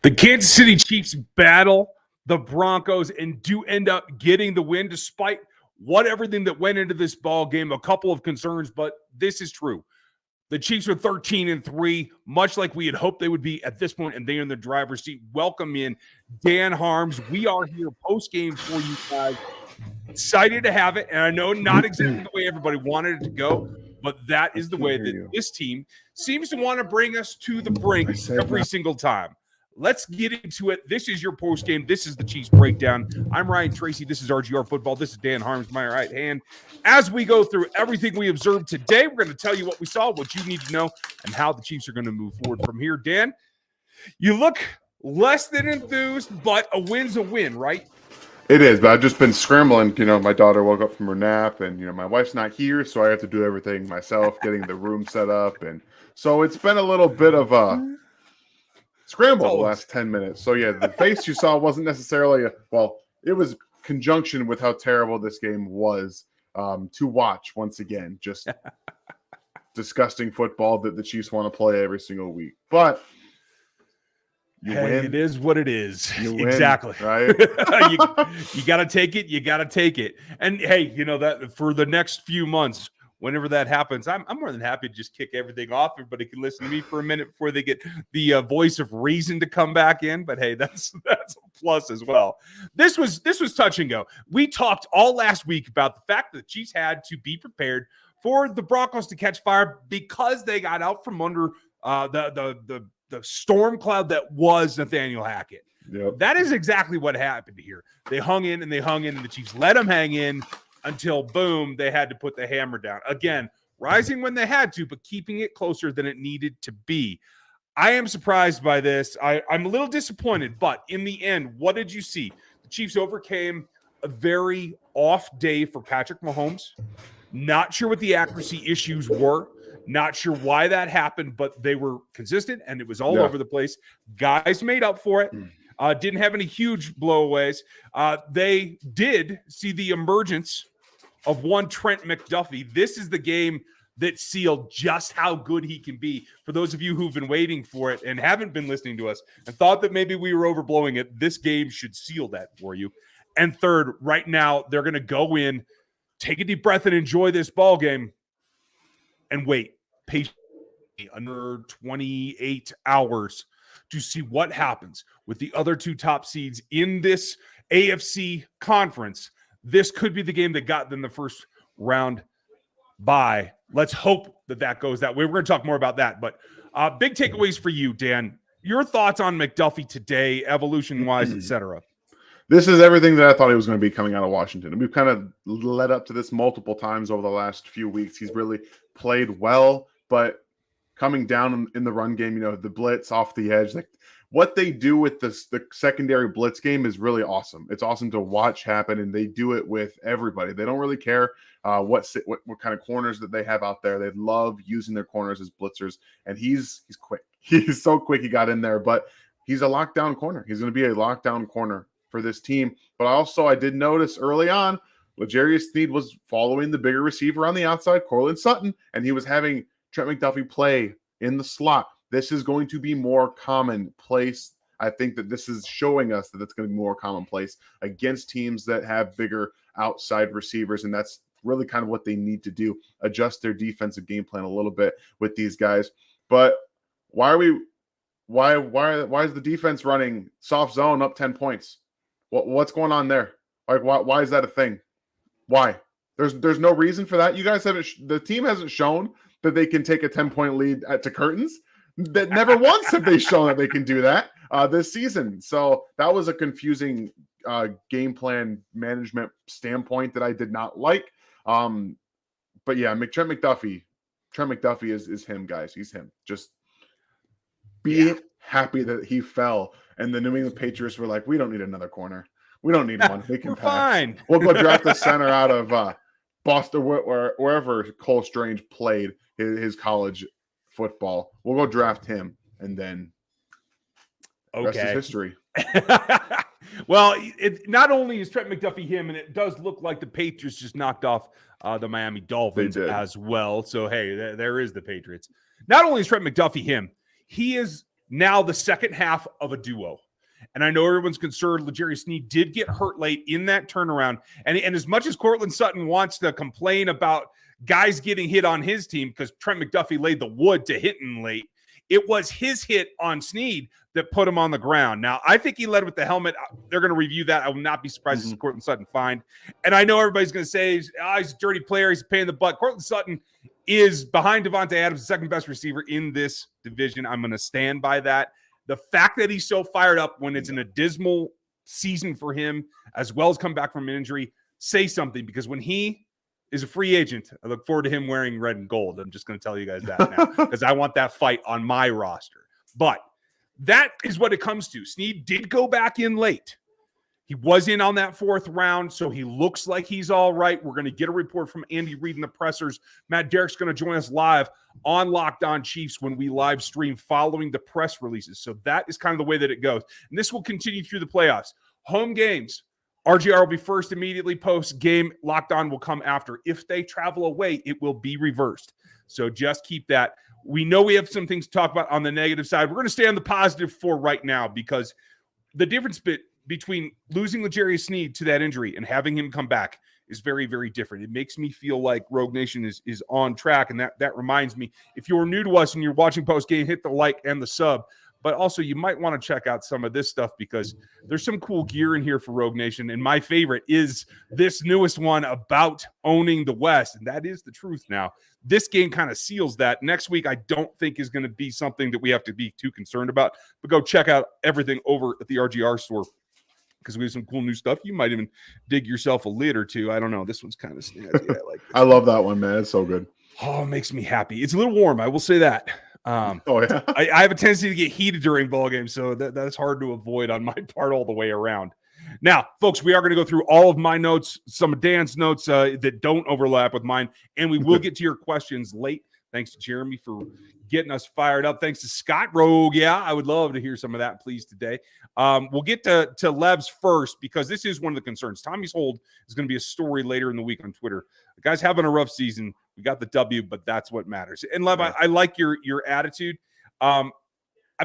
The Kansas City Chiefs battle the Broncos and do end up getting the win despite everything that went into this ball game. A couple of concerns, but this is true. The Chiefs are 13-3, much like we had hoped they would be at this point, and they're in the driver's seat. Welcome in Dan Harms. We are here post-game for you guys. Excited to have it, and I know not exactly the way everybody wanted it to go, but that is the way that this team seems to want to bring us to the brink every single time. Let's get into it. This is your post game. This is the Chiefs breakdown. I'm Ryan Tracy. This is RGR Football. This is Dan Harms, my right hand. As we go through everything we observed today, we're going to tell you what we saw, what you need to know, and how the Chiefs are going to move forward from here. Dan, you look less than enthused, but a win's a win, right? It is, but I've just been scrambling. My daughter woke up from her nap, and, my wife's not here, so I have to do everything myself, getting the room set up. And so it's been a little bit of a scramble the last 10 minutes. So, yeah, the face you saw wasn't necessarily it was conjunction with how terrible this game was to watch once again. Just disgusting football that the Chiefs want to play every single week. But you win. It is what it is. Exactly. Right? you got to take it. You got to take it. And, hey, that for the next few months, whenever that happens, I'm more than happy to just kick everything off. Everybody can listen to me for a minute before they get the voice of reason to come back in. But hey, that's a plus as well. This was touch and go. We talked all last week about the fact that the Chiefs had to be prepared for the Broncos to catch fire because they got out from under the storm cloud that was Nathaniel Hackett. Yep. That is exactly what happened here. They hung in, and the Chiefs let them hang in until, boom, they had to put the hammer down. Again, rising when they had to, but keeping it closer than it needed to be. I am surprised by this. I'm a little disappointed, but in the end, what did you see? The Chiefs overcame a very off day for Patrick Mahomes. Not sure what the accuracy issues were. Not sure why that happened, but they were consistent, and it was all over the place. Guys made up for it. Didn't have any huge blowaways. They did see the emergence of one Trent McDuffie. This is the game that sealed just how good he can be. For those of you who've been waiting for it and haven't been listening to us and thought that maybe we were overblowing it, this game should seal that for you. And third, right now, they're going to go in, take a deep breath, and enjoy this ball game and wait patiently under 28 hours to see what happens with the other two top seeds in this AFC conference. This could be the game that got them the first round bye. Let's hope that goes that way. We're going to talk more about that, but big takeaways for you, Dan. Your thoughts on McDuffie today, evolution-wise, etc. This is everything that I thought he was going to be coming out of Washington. And we've kind of led up to this multiple times over the last few weeks. He's really played well, but coming down in the run game, the blitz off the edge, like what they do with the secondary blitz game is really awesome. It's awesome to watch happen, and they do it with everybody. They don't really care what kind of corners that they have out there. They love using their corners as blitzers, and he's quick. He's so quick. He got in there, but he's a lockdown corner. He's going to be a lockdown corner for this team. But I did notice early on, L'Jarius Sneed was following the bigger receiver on the outside, Cortland Sutton, and he was having Trent McDuffie play in the slot. This is going to be more commonplace. I think that this is showing us that it's going to be more commonplace against teams that have bigger outside receivers, and that's really kind of what they need to do, adjust their defensive game plan a little bit with these guys. But why is the defense running soft zone up 10 points? What's going on there? Like, why is that a thing? Why? There's no reason for that. You guys the team hasn't shown that they can take a 10-point lead to curtains. That never once have they shown that they can do that this season. So that was a confusing game plan management standpoint that I did not like. But yeah, Trent McDuffie is him, guys. He's him. Just be happy that he fell. And the New England Patriots were like, we don't need another corner. We don't need one. We can We're pass. Fine. We'll go draft a center out of Boston or wherever Cole Strange played his college football. We'll go draft him, and then rest is history. Well, it not only is Trent McDuffie him, and it does look like the Patriots just knocked off the Miami Dolphins as well. So, hey, there is the Patriots. Not only is Trent McDuffie him, he is now the second half of a duo. And I know everyone's concerned. L'Jarius Sneed did get hurt late in that turnaround. And as much as Courtland Sutton wants to complain about guys getting hit on his team because Trent McDuffie laid the wood to hit him late, it was his hit on Sneed that put him on the ground. Now, I think he led with the helmet. They're going to review that. I will not be surprised to see Courtland Sutton fined. And I know everybody's going to say, he's a dirty player. He's a pain in the butt. Courtland Sutton is behind Devontae Adams, the second best receiver in this division. I'm going to stand by that. The fact that he's so fired up when it's an abysmal season for him, as well as come back from an injury, say something, because when he is a free agent, I look forward to him wearing red and gold. I'm just going to tell you guys that now because I want that fight on my roster. But that is what it comes to. Sneed did go back in late. He was in on that fourth round, so he looks like he's all right. We're going to get a report from Andy Reid in the pressers. Matt Derrick's going to join us live on Locked On Chiefs when we live stream following the press releases. So that is kind of the way that it goes. And this will continue through the playoffs. Home games, RGR will be first immediately post game. Locked On will come after. If they travel away, it will be reversed. So just keep that. We know we have some things to talk about on the negative side. We're going to stay on the positive for right now because the difference between losing L'Jarius Sneed to that injury and having him come back is very, very different. It makes me feel like Rogue Nation is on track. And that reminds me, if you're new to us and you're watching post game, hit the like and the sub. But also you might want to check out some of this stuff because there's some cool gear in here for Rogue Nation. And my favorite is this newest one about owning the West. And that is the truth now. This game kind of seals that. Next week, I don't think is going to be something that we have to be too concerned about. But go check out everything over at the RGR store because we have some cool new stuff. You might even dig yourself a lid or two. I don't know. This one's kind of snazzy. I like this. I love that one, man. It's so good. Oh, it makes me happy. It's a little warm. I will say that. Yeah. I have a tendency to get heated during ball games, so that's hard to avoid on my part all the way around. Now, folks, we are going to go through all of my notes, some of Dan's notes that don't overlap with mine, and we will get to your questions late. Thanks to Jeremy for getting us fired up. Thanks to Scott Rogue. Yeah, I would love to hear some of that, please, today. We'll get to Lev's first because this is one of the concerns. Tommy's hold is going to be a story later in the week on Twitter. The guy's having a rough season. We got the W, but that's what matters. And Lev, yeah. I like your attitude. I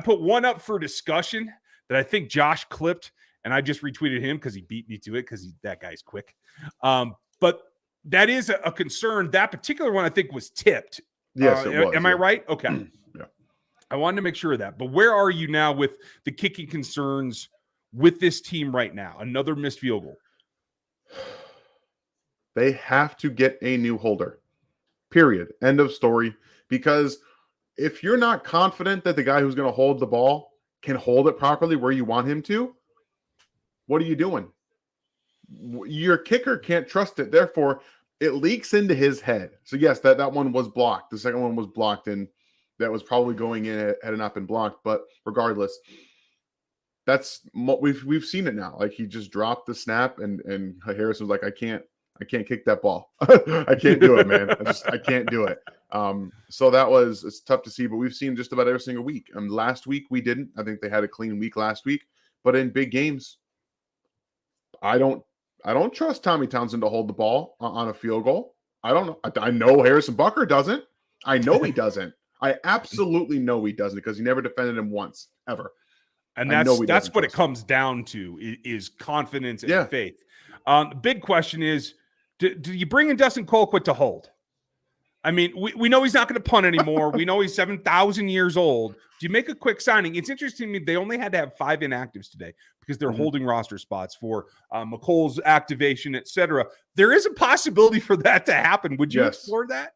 put one up for discussion that I think Josh clipped, and I just retweeted him because he beat me to it because that guy's quick. But that is a concern. That particular one I think was tipped. Yes, it was. Am I right? Okay. Yeah. I wanted to make sure of that. But where are you now with the kicking concerns with this team right now? Another missed field goal. They have to get a new holder. Period. End of story. Because if you're not confident that the guy who's going to hold the ball can hold it properly where you want him to, what are you doing? Your kicker can't trust it. Therefore, it leaks into his head. So, yes, that one was blocked. The second one was blocked, and that was probably going in had it not been blocked. But regardless, that's we've seen it now. Like, he just dropped the snap, and Harris was like, I can't kick that ball. I can't do it, man. I can't do it. So it's tough to see, but we've seen just about every single week. Last week we didn't. I think they had a clean week last week, but in big games, I don't trust Tommy Townsend to hold the ball on a field goal. I don't know. I know Harrison Butker doesn't. I know he doesn't. I absolutely know he doesn't because he never defended him once ever. And that's what it comes down to is confidence and faith. The big question is, do you bring in Dustin Colquitt to hold? I mean, we know he's not going to punt anymore. We know he's 7,000 years old. Do you make a quick signing? It's interesting to me. They only had to have 5 inactives today because they're holding roster spots for Mecole's activation, etc. There is a possibility for that to happen. Would you explore that?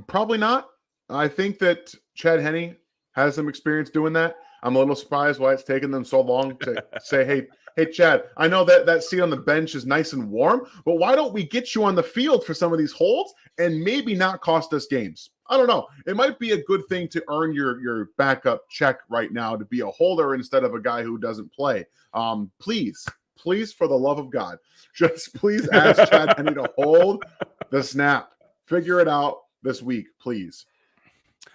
Probably not. I think that Chad Henne has some experience doing that. I'm a little surprised why it's taken them so long to say, hey, Chad, I know that seat on the bench is nice and warm, but why don't we get you on the field for some of these holds and maybe not cost us games? I don't know. It might be a good thing to earn your backup check right now to be a holder instead of a guy who doesn't play. Please, for the love of God, just please ask Chad Henne to hold the snap. Figure it out this week, please.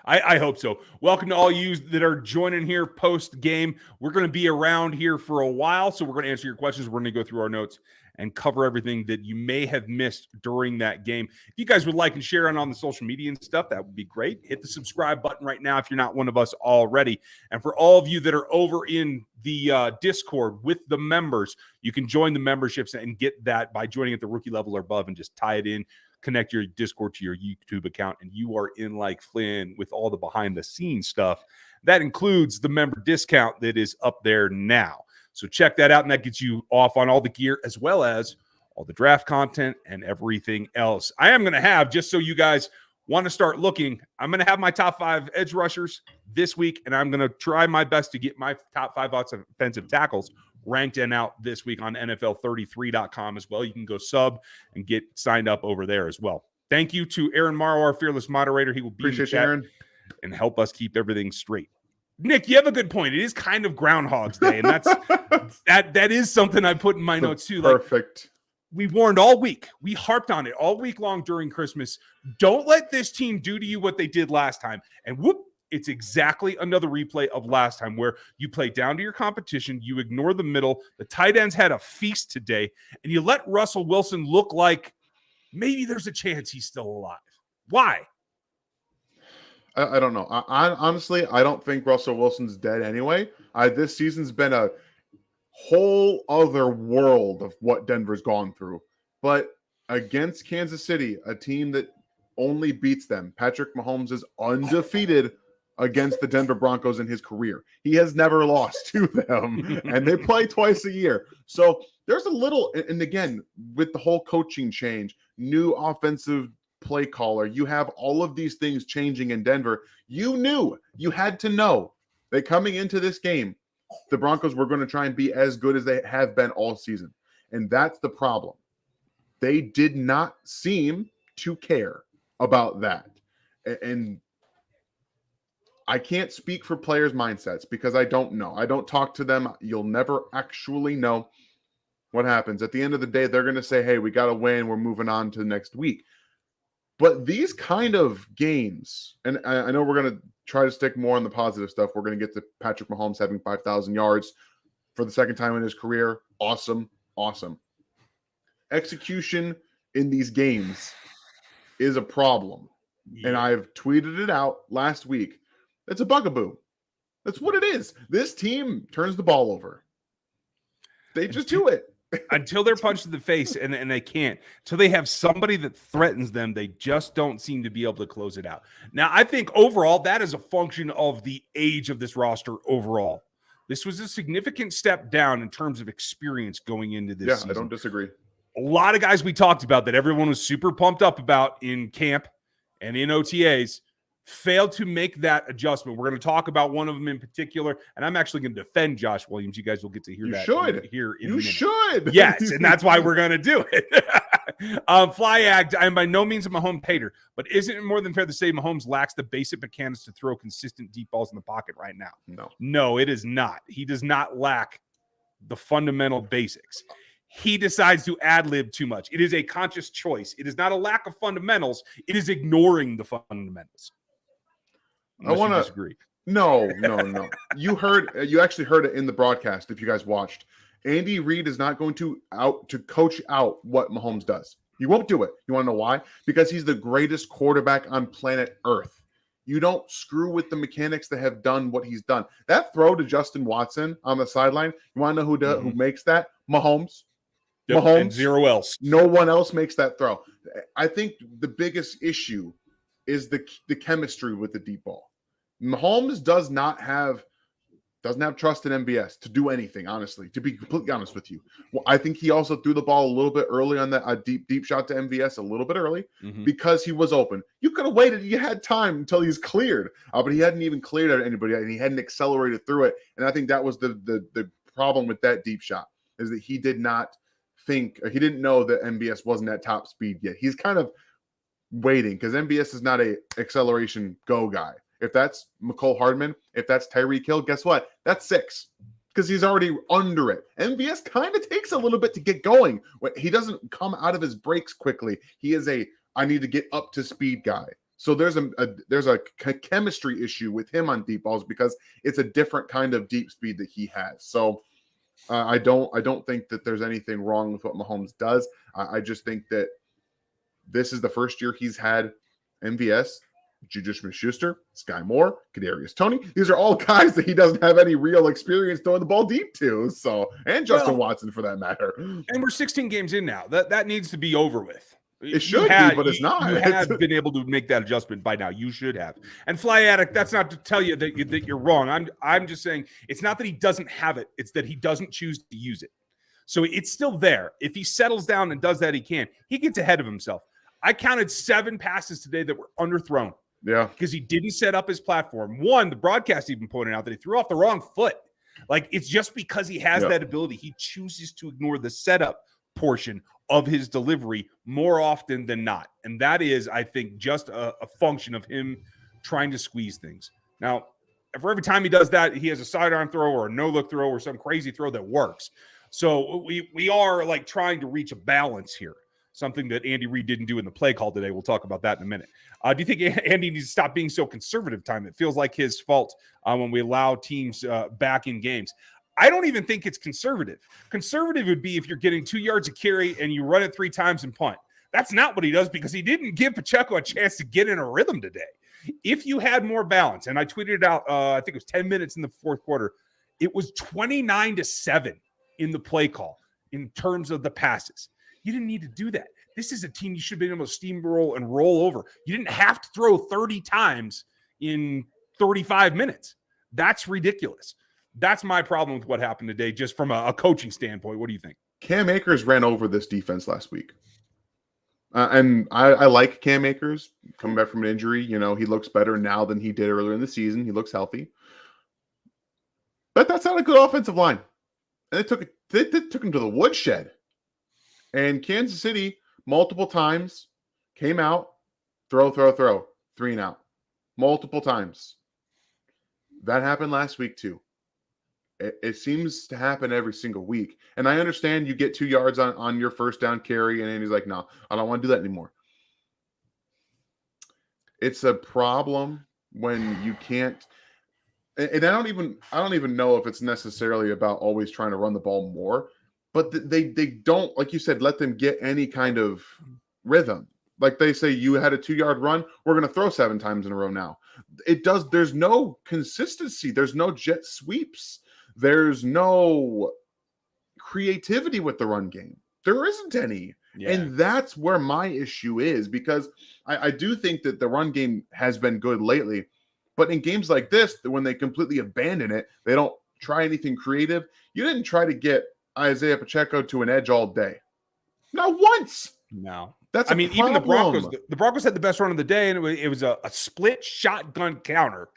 I hope so. Welcome to all you that are joining here post-game. We're going to be around here for a while, so we're going to answer your questions. We're going to go through our notes and cover everything that you may have missed during that game. If you guys would like and share on the social media and stuff, that would be great. Hit the subscribe button right now if you're not one of us already. And for all of you that are over in the Discord with the members, you can join the memberships and get that by joining at the rookie level or above and just tie it in. Connect your Discord to your YouTube account, and you are in like Flynn with all the behind-the-scenes stuff. That includes the member discount that is up there now. So check that out, and that gets you off on all the gear as well as all the draft content and everything else. I am going to have, just so you guys want to start looking, I'm going to have my top 5 edge rushers this week, and I'm going to try my best to get my top 5 offensive tackles ranked and out this week on NFL33.com as well. You can go sub and get signed up over there as well. Thank you to Aaron Morrow, our fearless moderator. He will be in the chat Aaron, and help us keep everything straight. Nick, you have a good point. It is kind of Groundhog's Day, and that's that is something I put in my notes too. Perfect. Like, we warned all week. We harped on it all week long during Christmas. Don't let this team do to you what they did last time. And whoop, it's exactly another replay of last time where you play down to your competition, you ignore the middle, the tight ends had a feast today, and you let Russell Wilson look like maybe there's a chance he's still alive. Why? I don't know. I honestly, I don't think Russell Wilson's dead anyway. This season's been a whole other world of what Denver's gone through. But against Kansas City, a team that only beats them, Patrick Mahomes is undefeated against the Denver Broncos in his career. He has never lost to them, and they play twice a year. So there's a little, and again, with the whole coaching change, new offensive play caller, you have all of these things changing in Denver. You had to know that coming into this game, the Broncos were going to try and be as good as they have been all season. And that's the problem. They did not seem to care about that. And I can't speak for players' mindsets because I don't know. I don't talk to them. You'll never actually know what happens. At the end of the day, they're going to say, hey, we got to win. We're moving on to the next week. But these kind of games, and I know we're going to try to stick more on the positive stuff. We're going to get to Patrick Mahomes having 5,000 yards for the second time in his career. Awesome. Awesome. Execution in these games is a problem. Yeah. And I've tweeted it out last week. It's a bugaboo. That's what it is. This team turns the ball over. They just do it. Until they're punched in the face, and they can't. Until they have somebody that threatens them, they just don't seem to be able to close it out. Now, I think overall, that is a function of the age of this roster overall. This was a significant step down in terms of experience going into this season. I don't disagree. A lot of guys we talked about that everyone was super pumped up about in camp and in OTAs failed to make that adjustment. We're going to talk about one of them in particular, and I'm actually going to defend Josh Williams. You guys will get to hear here in a minute. Should. Yes, and that's why we're going to do it. Flyag, I am by no means a Mahomes hater, but isn't it more than fair to say Mahomes lacks the basic mechanics to throw consistent deep balls in the pocket right now? No, it is not. He does not lack the fundamental basics. He decides to ad-lib too much. It is a conscious choice. It is not a lack of fundamentals. It is ignoring the fundamentals. Unless I want to disagree. No. You actually heard it in the broadcast. If you guys watched, Andy Reid is not going to coach out what Mahomes does. He won't do it. You want to know why? Because he's the greatest quarterback on planet Earth. You don't screw with the mechanics that have done what he's done. That throw to Justin Watson on the sideline. You want to know who makes that? Mahomes. Yep, Mahomes. And zero else. No one else makes that throw. I think the biggest issue is the chemistry with the deep ball. Mahomes does not have Doesn't have trust in MBS to do anything, honestly, to be completely honest with you. Well, I think he also threw the ball a little bit early on that deep shot to MVS, a little bit early, because he was open. You could have waited. You had time until he's cleared, but he hadn't even cleared at anybody, and he hadn't accelerated through it. And I think that was the problem with that deep shot, is that he did not think, he didn't know that MBS wasn't at top speed yet. He's kind of waiting because MBS is not a acceleration go guy. If that's Mecole Hardman, if that's Tyreek Hill, guess what? That's 6 because he's already under it. MVS kind of takes a little bit to get going. He doesn't come out of his breaks quickly. He is I need to get up to speed guy. So there's a chemistry issue with him on deep balls because it's a different kind of deep speed that he has. So I don't think that there's anything wrong with what Mahomes does. I just think that this is the first year he's had MVS, Juju Smith-Schuster, Skyy Moore, Kadarius Toney. These are all guys that he doesn't have any real experience throwing the ball deep to. So, and Justin Watson for that matter. And we're 16 games in now. That needs to be over with. It should be, but it's not. You have been able to make that adjustment by now. You should have. And Fly Addict, that's not to tell you that you're wrong. I'm just saying it's not that he doesn't have it. It's that he doesn't choose to use it. So it's still there. If he settles down and does that, he gets ahead of himself. I counted 7 passes today that were underthrown. Yeah. Because he didn't set up his platform. One, the broadcast even pointed out that he threw off the wrong foot. Like, it's just because he has that ability. He chooses to ignore the setup portion of his delivery more often than not. And that is, I think, just a function of him trying to squeeze things. Now, for every time he does that, he has a sidearm throw or a no-look throw or some crazy throw that works. So we are like trying to reach a balance here, something that Andy Reid didn't do in the play call today. We'll talk about that in a minute. Do you think Andy needs to stop being so conservative time? It feels like his fault when we allow teams back in games. I don't even think it's conservative. Conservative would be if you're getting 2 yards of carry and you run it 3 times and punt. That's not what he does because he didn't give Pacheco a chance to get in a rhythm today. If you had more balance, and I tweeted out, I think it was 10 minutes in the fourth quarter, it was 29-7 in the play call in terms of the passes. You didn't need to do that. This is a team you should be able to steamroll and roll over. You didn't have to throw 30 times in 35 minutes. That's ridiculous. That's my problem with what happened today, just from a coaching standpoint. What do you think? Cam Akers ran over this defense last week. And I like Cam Akers coming back from an injury. You know, he looks better now than he did earlier in the season. He looks healthy. But that's not a good offensive line. And they took him to the woodshed. And Kansas City, multiple times, came out, throw, 3 and out. Multiple times. That happened last week too. It seems to happen every single week. And I understand you get 2 yards on your first down carry, and he's like, no, I don't want to do that anymore. It's a problem when you can't. And I don't even know if it's necessarily about always trying to run the ball more, but they don't, like you said, let them get any kind of rhythm. Like they say, you had a 2-yard run, we're going to throw 7 times in a row now. There's no consistency. There's no jet sweeps. There's no creativity with the run game. There isn't any. Yeah. And that's where my issue is, because I do think that the run game has been good lately. But in games like this, when they completely abandon it, they don't try anything creative. You didn't try to get Isaiah Pacheco to an edge all day. Not once. No. That's even the Broncos had the best run of the day, and it was a split shotgun counter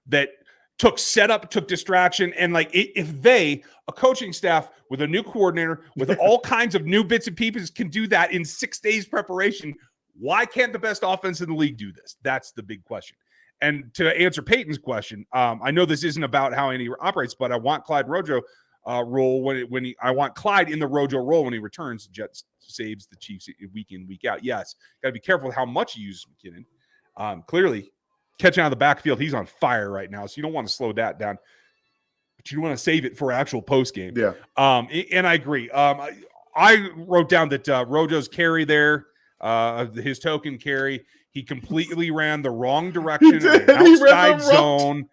that took setup, took distraction, and if a coaching staff with a new coordinator with all kinds of new bits and pieces can do that in 6 days preparation, why can't the best offense in the league do this? That's the big question. And to answer Peyton's question, I know this isn't about how Andy operates, but I want Clyde Rojo role I want Clyde in the Rojo role when he returns. Jets saves the Chiefs week in, week out. Yes, got to be careful with how much you use McKinnon. Clearly, catching out of the backfield, he's on fire right now, so you don't want to slow that down, but you want to save it for actual post game. Yeah. And I agree. I wrote down that Rojo's carry there, his token carry, he completely ran the wrong direction in an outside zone.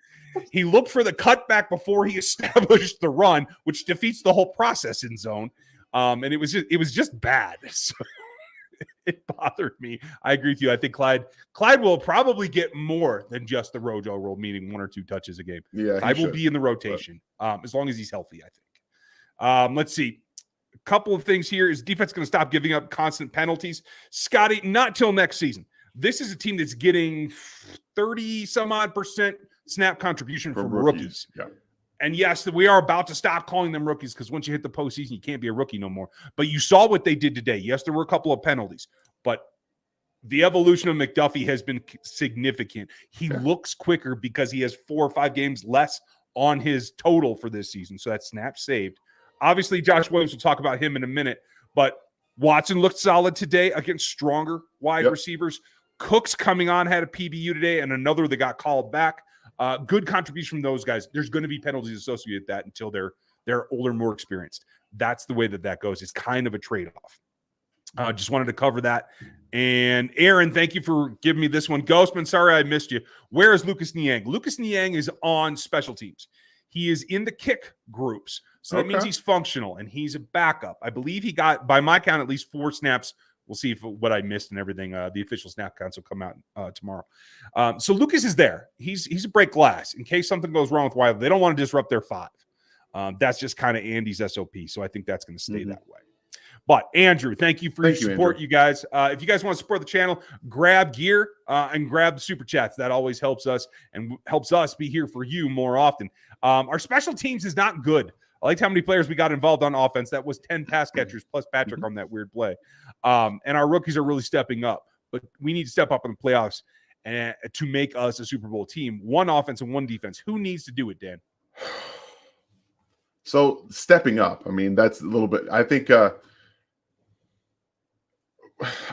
He looked for the cutback before he established the run, which defeats the whole process in zone. And it was just bad. So it bothered me. I agree with you. I think Clyde will probably get more than just the Rojo role, meaning 1 or 2 touches a game. Yeah, Clyde will be in the rotation as long as he's healthy, I think. Let's see. A couple of things here. Is defense going to stop giving up constant penalties? Scotty, not till next season. This is a team that's getting 30-some-odd% snap contribution from rookies. Yeah. And yes, we are about to stop calling them rookies because once you hit the postseason, you can't be a rookie no more. But you saw what they did today. Yes, there were a couple of penalties, but the evolution of McDuffie has been significant. He looks quicker because he has 4 or 5 games less on his total for this season. So that's snap saved. Obviously, Josh Williams, will talk about him in a minute, but Watson looked solid today against stronger wide receivers. Cooks coming on had a PBU today and another that got called back. Good contribution from those guys. There's going to be penalties associated with that until they're They're older, more experienced. That's the way that goes. It's kind of a trade-off. Just wanted to cover that. And Aaron, thank you for giving me this one. Ghostman, sorry I missed you. Where is Lucas Niang? Lucas Niang is on special teams. He is in the kick groups. So that means he's functional, and he's a backup. I believe he got, by my count, at least 4 snaps. We'll see if what I missed and everything. The official snap counts will come out tomorrow. So Lucas is there. He's a break glass in case something goes wrong with Wiley. They don't want to disrupt their 5. That's just kind of Andy's SOP. So I think that's going to stay that way. But Andrew, thank you for your support, Andrew. You guys. If you guys want to support the channel, grab gear and grab the super chats. That always helps us and helps us be here for you more often. Our special teams is not good. I liked how many players we got involved on offense. That was 10 pass catchers plus Patrick on that weird play. And our rookies are really stepping up. But we need to step up in the playoffs and to make us a Super Bowl team. 1 offense and 1 defense. Who needs to do it, Dan? So stepping up. I mean, that's a little bit. I think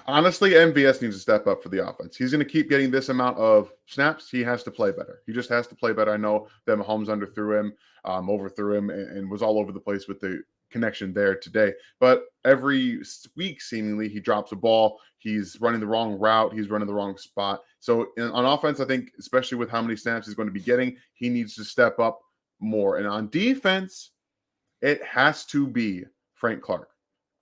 honestly, MVS needs to step up for the offense. He's going to keep getting this amount of snaps. He has to play better. He just has to play better. I know that Mahomes underthrew him, overthrew him, and was all over the place with the connection there today. But every week, seemingly, he drops a ball. He's running the wrong route. He's running the wrong spot. So on offense, I think, especially with how many snaps he's going to be getting, he needs to step up more. And on defense, it has to be Frank Clark.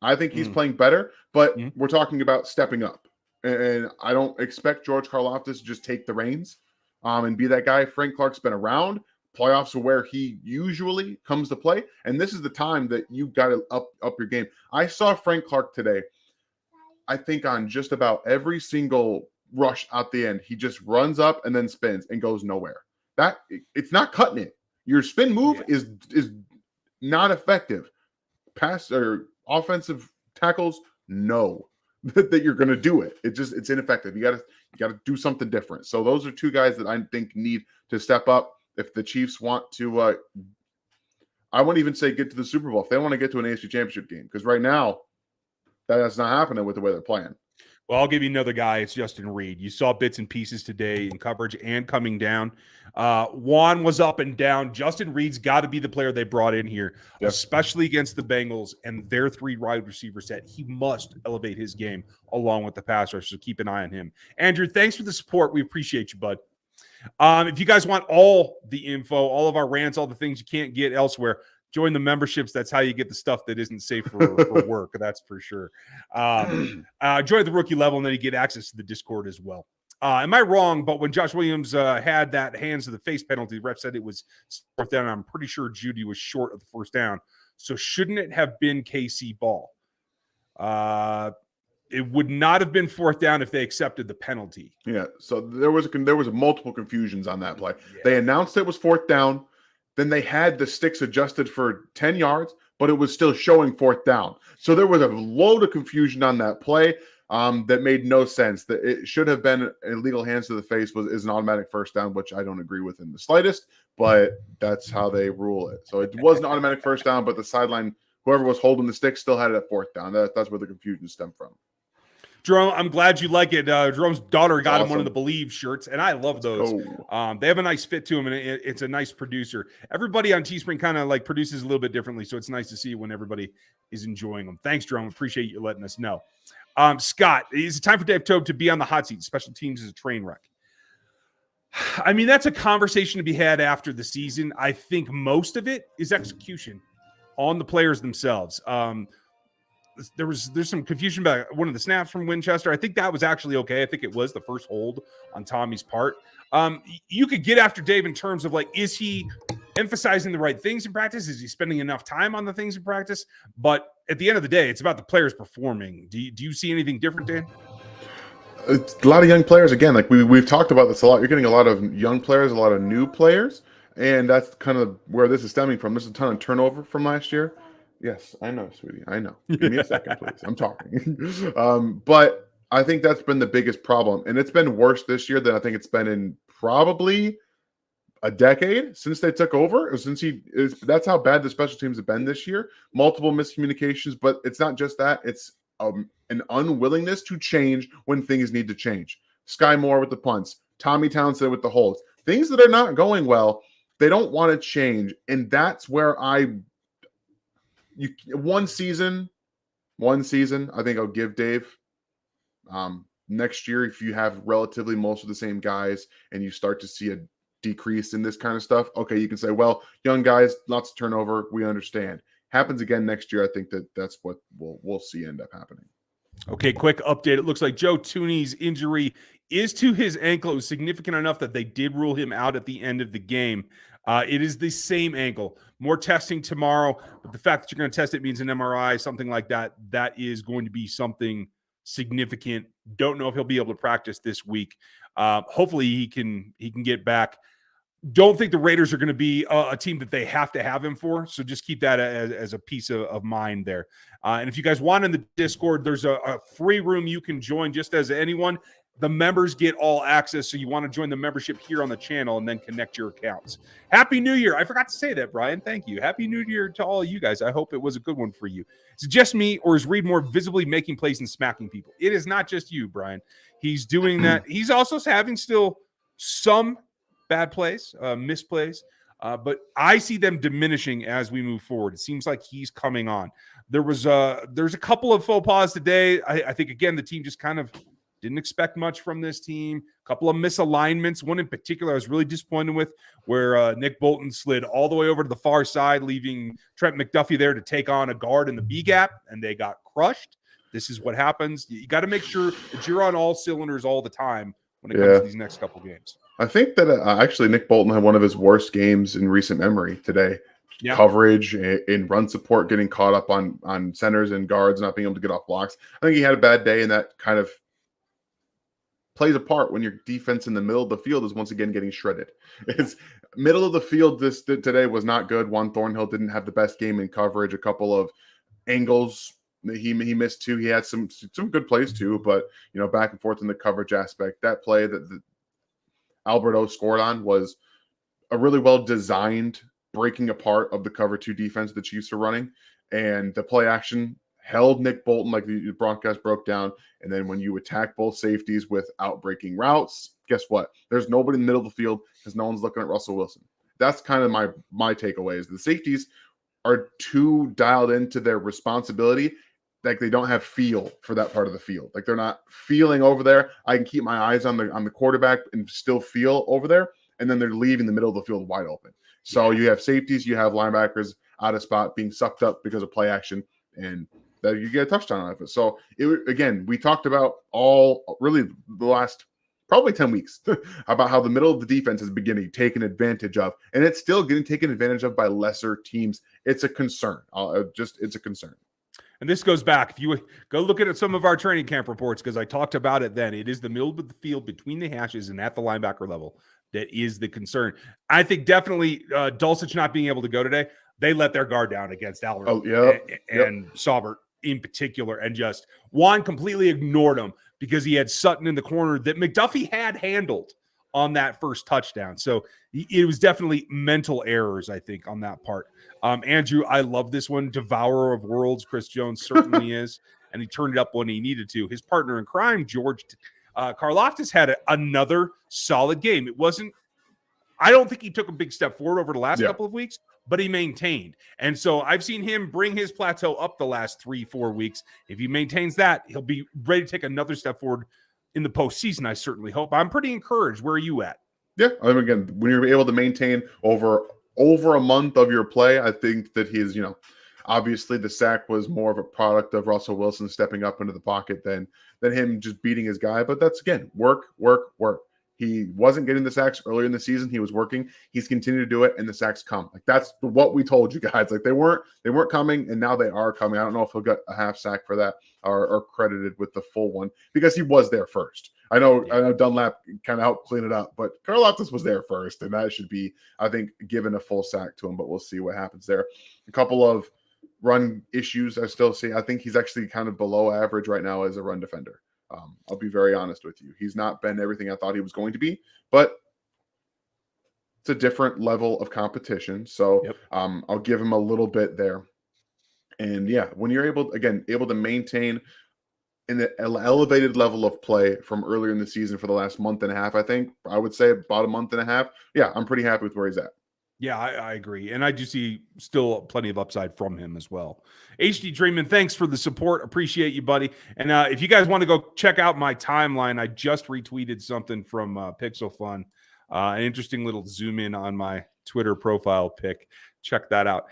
I think he's playing better, but we're talking about stepping up. And I don't expect George Karlaftis to just take the reins and be that guy. Frank Clark's been around. Playoffs are where he usually comes to play. And this is the time that you got to up your game. I saw Frank Clark today, I think on just about every single rush out the end. He just runs up and then spins and goes nowhere. It's not cutting it. Your spin move is not effective. Pass or offensive tackles, no, that you're going to do it. It's ineffective. You got to do something different. So those are 2 guys that I think need to step up. If the Chiefs want to, I wouldn't even say get to the Super Bowl. If they want to get to an AFC Championship game, because right now that's not happening with the way they're playing. Well, I'll give you another guy. It's Justin Reed. You saw bits and pieces today in coverage and coming down. Juan was up and down. Justin Reed's got to be the player they brought in here, especially against the Bengals and their 3 wide receiver set. He must elevate his game along with the pass rush, so keep an eye on him. Andrew, thanks for the support. We appreciate you, bud. If you guys want all the info, all of our rants, all the things you can't get elsewhere, join the memberships. That's how you get the stuff that isn't safe for work. That's for sure. Join the rookie level, and then you get access to the Discord as well. Am I wrong? But when Josh Williams had that hands to the face penalty, the ref said it was 4th down. I'm pretty sure Judy was short of the 1st down. So shouldn't it have been KC ball? It would not have been 4th down if they accepted the penalty. Yeah. So there was multiple confusions on that play. Yeah. They announced it was 4th down. Then they had the sticks adjusted for 10 yards, but it was still showing 4th down. So there was a load of confusion on that play that made no sense. That it should have been illegal hands to the face is an automatic 1st down, which I don't agree with in the slightest, but that's how they rule it. So it was an automatic 1st down, but the sideline, whoever was holding the stick still had it at 4th down. That's where the confusion stemmed from. Jerome, I'm glad you like it. Jerome's daughter got him one of the Believe shirts, and I love those. They have a nice fit to them, and it's a nice producer. Everybody on Teespring kind of like produces a little bit differently, so it's nice to see when everybody is enjoying them. Thanks, Jerome. Appreciate you letting us know. Scott, is it time for Dave Tobe to be on the hot seat? Special teams is a train wreck. I mean, that's a conversation to be had after the season. I think most of it is execution on the players themselves. There's some confusion about one of the snaps from Winchester. I think that was actually okay. I think it was the first hold on Tommy's part. You could get after Dave in terms of like, is he emphasizing the right things in practice? Is he spending enough time on the things in practice? But at the end of the day, it's about the players performing. Do you see anything different, Dan? It's a lot of young players. Again, like we've talked about this a lot. You're getting a lot of young players, a lot of new players, and that's kind of where this is stemming from. There's a ton of turnover from last year. Yes, I know, sweetie. I know. Give me a second, please. I'm talking. But I think that's been the biggest problem. And it's been worse this year than I think it's been in probably a decade since they took over. That's how bad the special teams have been this year. Multiple miscommunications, but it's not just that. It's an unwillingness to change when things need to change. Skyy Moore with the punts. Tommy Townsend with the holds. Things that are not going well, they don't want to change. And that's where I one season, I think I'll give Dave. Next year, if you have relatively most of the same guys and you start to see a decrease in this kind of stuff, okay, you can say, well, young guys, lots of turnover. We understand. Happens again next year. I think that's what we'll see end up happening. Okay, quick update. It looks like Joe Toney's injury is to his ankle. It was significant enough that they did rule him out at the end of the game. It is the same ankle. More testing tomorrow, but the fact that you're going to test it means an MRI, something like that. That is going to be something significant. Don't know if he'll be able to practice this week. Hopefully he can get back. Don't think the Raiders are going to be a team that they have to have him for. So just keep that as a piece of mind there. And if you guys want in the Discord, there's a free room you can join just as anyone. The members get all access. So you want to join the membership here on the channel and then connect your accounts. Happy New Year. I forgot to say that, Brian. Thank you. Happy New Year to all of you guys. I hope it was a good one for you. Is it just me, or is Reed more visibly making plays and smacking people? It is not just you, Brian. He's doing that. He's also having still some bad plays, misplays, but I see them diminishing as we move forward. It seems like he's coming on. There's a couple of faux pas today. I think, again, the team just kind of didn't expect much from this team. A couple of misalignments. One in particular I was really disappointed with, where Nick Bolton slid all the way over to the far side, leaving Trent McDuffie there to take on a guard in the B gap, and they got crushed. This is what happens. You got to make sure that you're on all cylinders all the time when it comes to these next couple games. I think that actually Nick Bolton had one of his worst games in recent memory today. Yeah. Coverage in run support, getting caught up on centers and guards, not being able to get off blocks. I think he had a bad day, and that kind of plays a part when your defense in the middle of the field is once again getting shredded. It's middle of the field today was not good. Juan Thornhill didn't have the best game in coverage. A couple of angles he missed too. He had some good plays too, but back and forth in the coverage aspect. That play that Alberto scored on was a really well designed breaking apart of the cover 2 defense the Chiefs are running, and the play action held Nick Bolton like the Broncos broke down. And then when you attack both safeties without breaking routes, guess what? There's nobody in the middle of the field because no one's looking at Russell Wilson. That's kind of my takeaway is the safeties are too dialed into their responsibility. Like they don't have feel for that part of the field. Like they're not feeling over there. I can keep my eyes on the quarterback and still feel over there. And then they're leaving the middle of the field wide open. So you have safeties, you have linebackers out of spot being sucked up because of play action, and that you get a touchdown out of it. So again, we talked about the last probably 10 weeks about how the middle of the defense is beginning taken advantage of, and it's still getting taken advantage of by lesser teams. It's a concern. It's a concern. And this goes back. If you go look at some of our training camp reports, because I talked about it then, it is the middle of the field between the hashes and at the linebacker level that is the concern. I think definitely Dulcich not being able to go today, they let their guard down against Albert and Saubert in particular, and just Juan completely ignored him because he had Sutton in the corner that McDuffie had handled on that first touchdown. So it was definitely mental errors, I think, on that part. Andrew, I love this one. Devourer of worlds, Chris Jones certainly is, and he turned it up when he needed to. His partner in crime, George Karlaftis, had another solid game. I don't think he took a big step forward over the last couple of weeks, but he maintained. And so I've seen him bring his plateau up the last 3-4 weeks. If he maintains that, he'll be ready to take another step forward in the postseason, I certainly hope. I'm pretty encouraged. Where are you at? Yeah, again, when you're able to maintain over a month of your play, I think that he's, obviously the sack was more of a product of Russell Wilson stepping up into the pocket than him just beating his guy. But that's, again, work. He wasn't getting the sacks earlier in the season. He was working. He's continued to do it, and the sacks come. Like that's what we told you guys. Like they weren't coming, and now they are coming. I don't know if he'll get a half sack for that or credited with the full one because he was there first. I know Dunlap kind of helped clean it up, but Karlaftis was there first, and that should be, I think, given a full sack to him. But we'll see what happens there. A couple of run issues I still see. I think he's actually kind of below average right now as a run defender. I'll be very honest with you. He's not been everything I thought he was going to be, but it's a different level of competition. So I'll give him a little bit there. And when you're able to maintain an elevated level of play from earlier in the season for the last month and a half, I would say about a month and a half. Yeah, I'm pretty happy with where he's at. Yeah, I agree. And I do see still plenty of upside from him as well. HD Dreamin', thanks for the support. Appreciate you, buddy. And if you guys want to go check out my timeline, I just retweeted something from Pixel Fun. An interesting little zoom in on my Twitter profile pic. Check that out.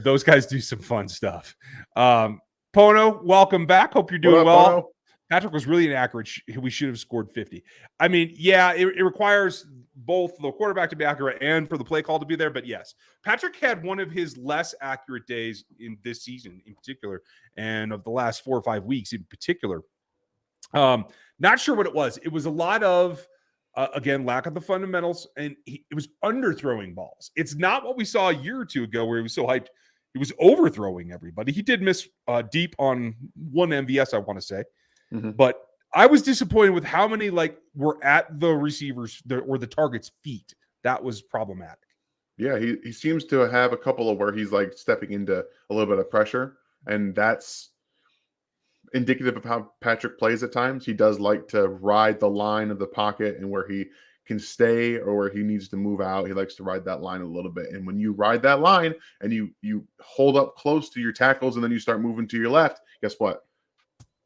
Those guys do some fun stuff. Pono, welcome back. Hope you're doing well. Pono? Patrick was really inaccurate. We should have scored 50. I mean, yeah, it requires both the quarterback to be accurate and for the play call to be there. But yes, Patrick had one of his less accurate days in this season in particular, and of the last 4 or 5 weeks in particular. Not sure what it was. It was a lot of, again, lack of the fundamentals, and it was underthrowing balls. It's not what we saw a year or two ago where he was so hyped. He was overthrowing everybody. He did miss deep on one MVS, I want to say. Mm-hmm. But I was disappointed with how many were at the receivers or the target's feet. That was problematic. Yeah, he seems to have a couple of where he's stepping into a little bit of pressure, and that's indicative of how Patrick plays at times. He does like to ride the line of the pocket, and where he can stay or where he needs to move out, he likes to ride that line a little bit. And when you ride that line and you hold up close to your tackles and then you start moving to your left, guess what?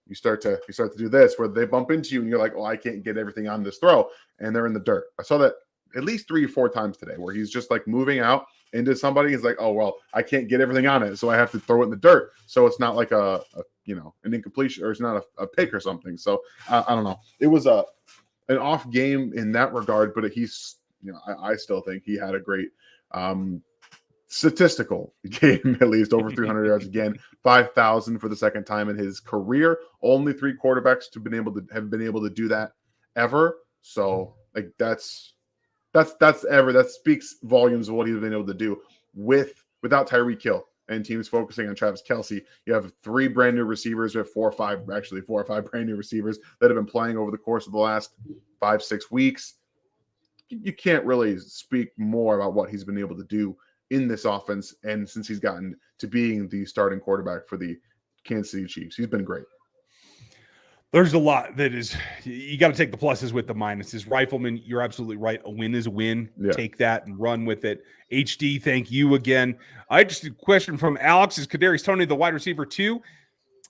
You start to do this where they bump into you and you're like, oh, I can't get everything on this throw. And they're in the dirt. I saw that at least 3 or 4 times today where he's just moving out into somebody. He's like, oh, well, I can't get everything on it, so I have to throw it in the dirt. So it's not like an incompletion, or it's not a pick or something. So I don't know. It was an off game in that regard, but he's, I still think he had a great statistical game, at least over 300 yards again, 5,000 for the second time in his career. Only 3 quarterbacks have been able to do that ever. So that speaks volumes of what he's been able to do without Tyreek Hill and teams focusing on Travis Kelce. You have 3 brand new receivers. We have 4 or 5 brand new receivers that have been playing over the course of the last 5-6 weeks. You can't really speak more about what he's been able to do in this offense, and since he's gotten to being the starting quarterback for the Kansas City Chiefs, he's been great. There's a lot that is, you got to take the pluses with the minuses. Rifleman, you're absolutely right. A win is a win. Yeah. Take that and run with it. HD, thank you again. I just a question from Alex. Is Kadarius Toney the wide receiver too?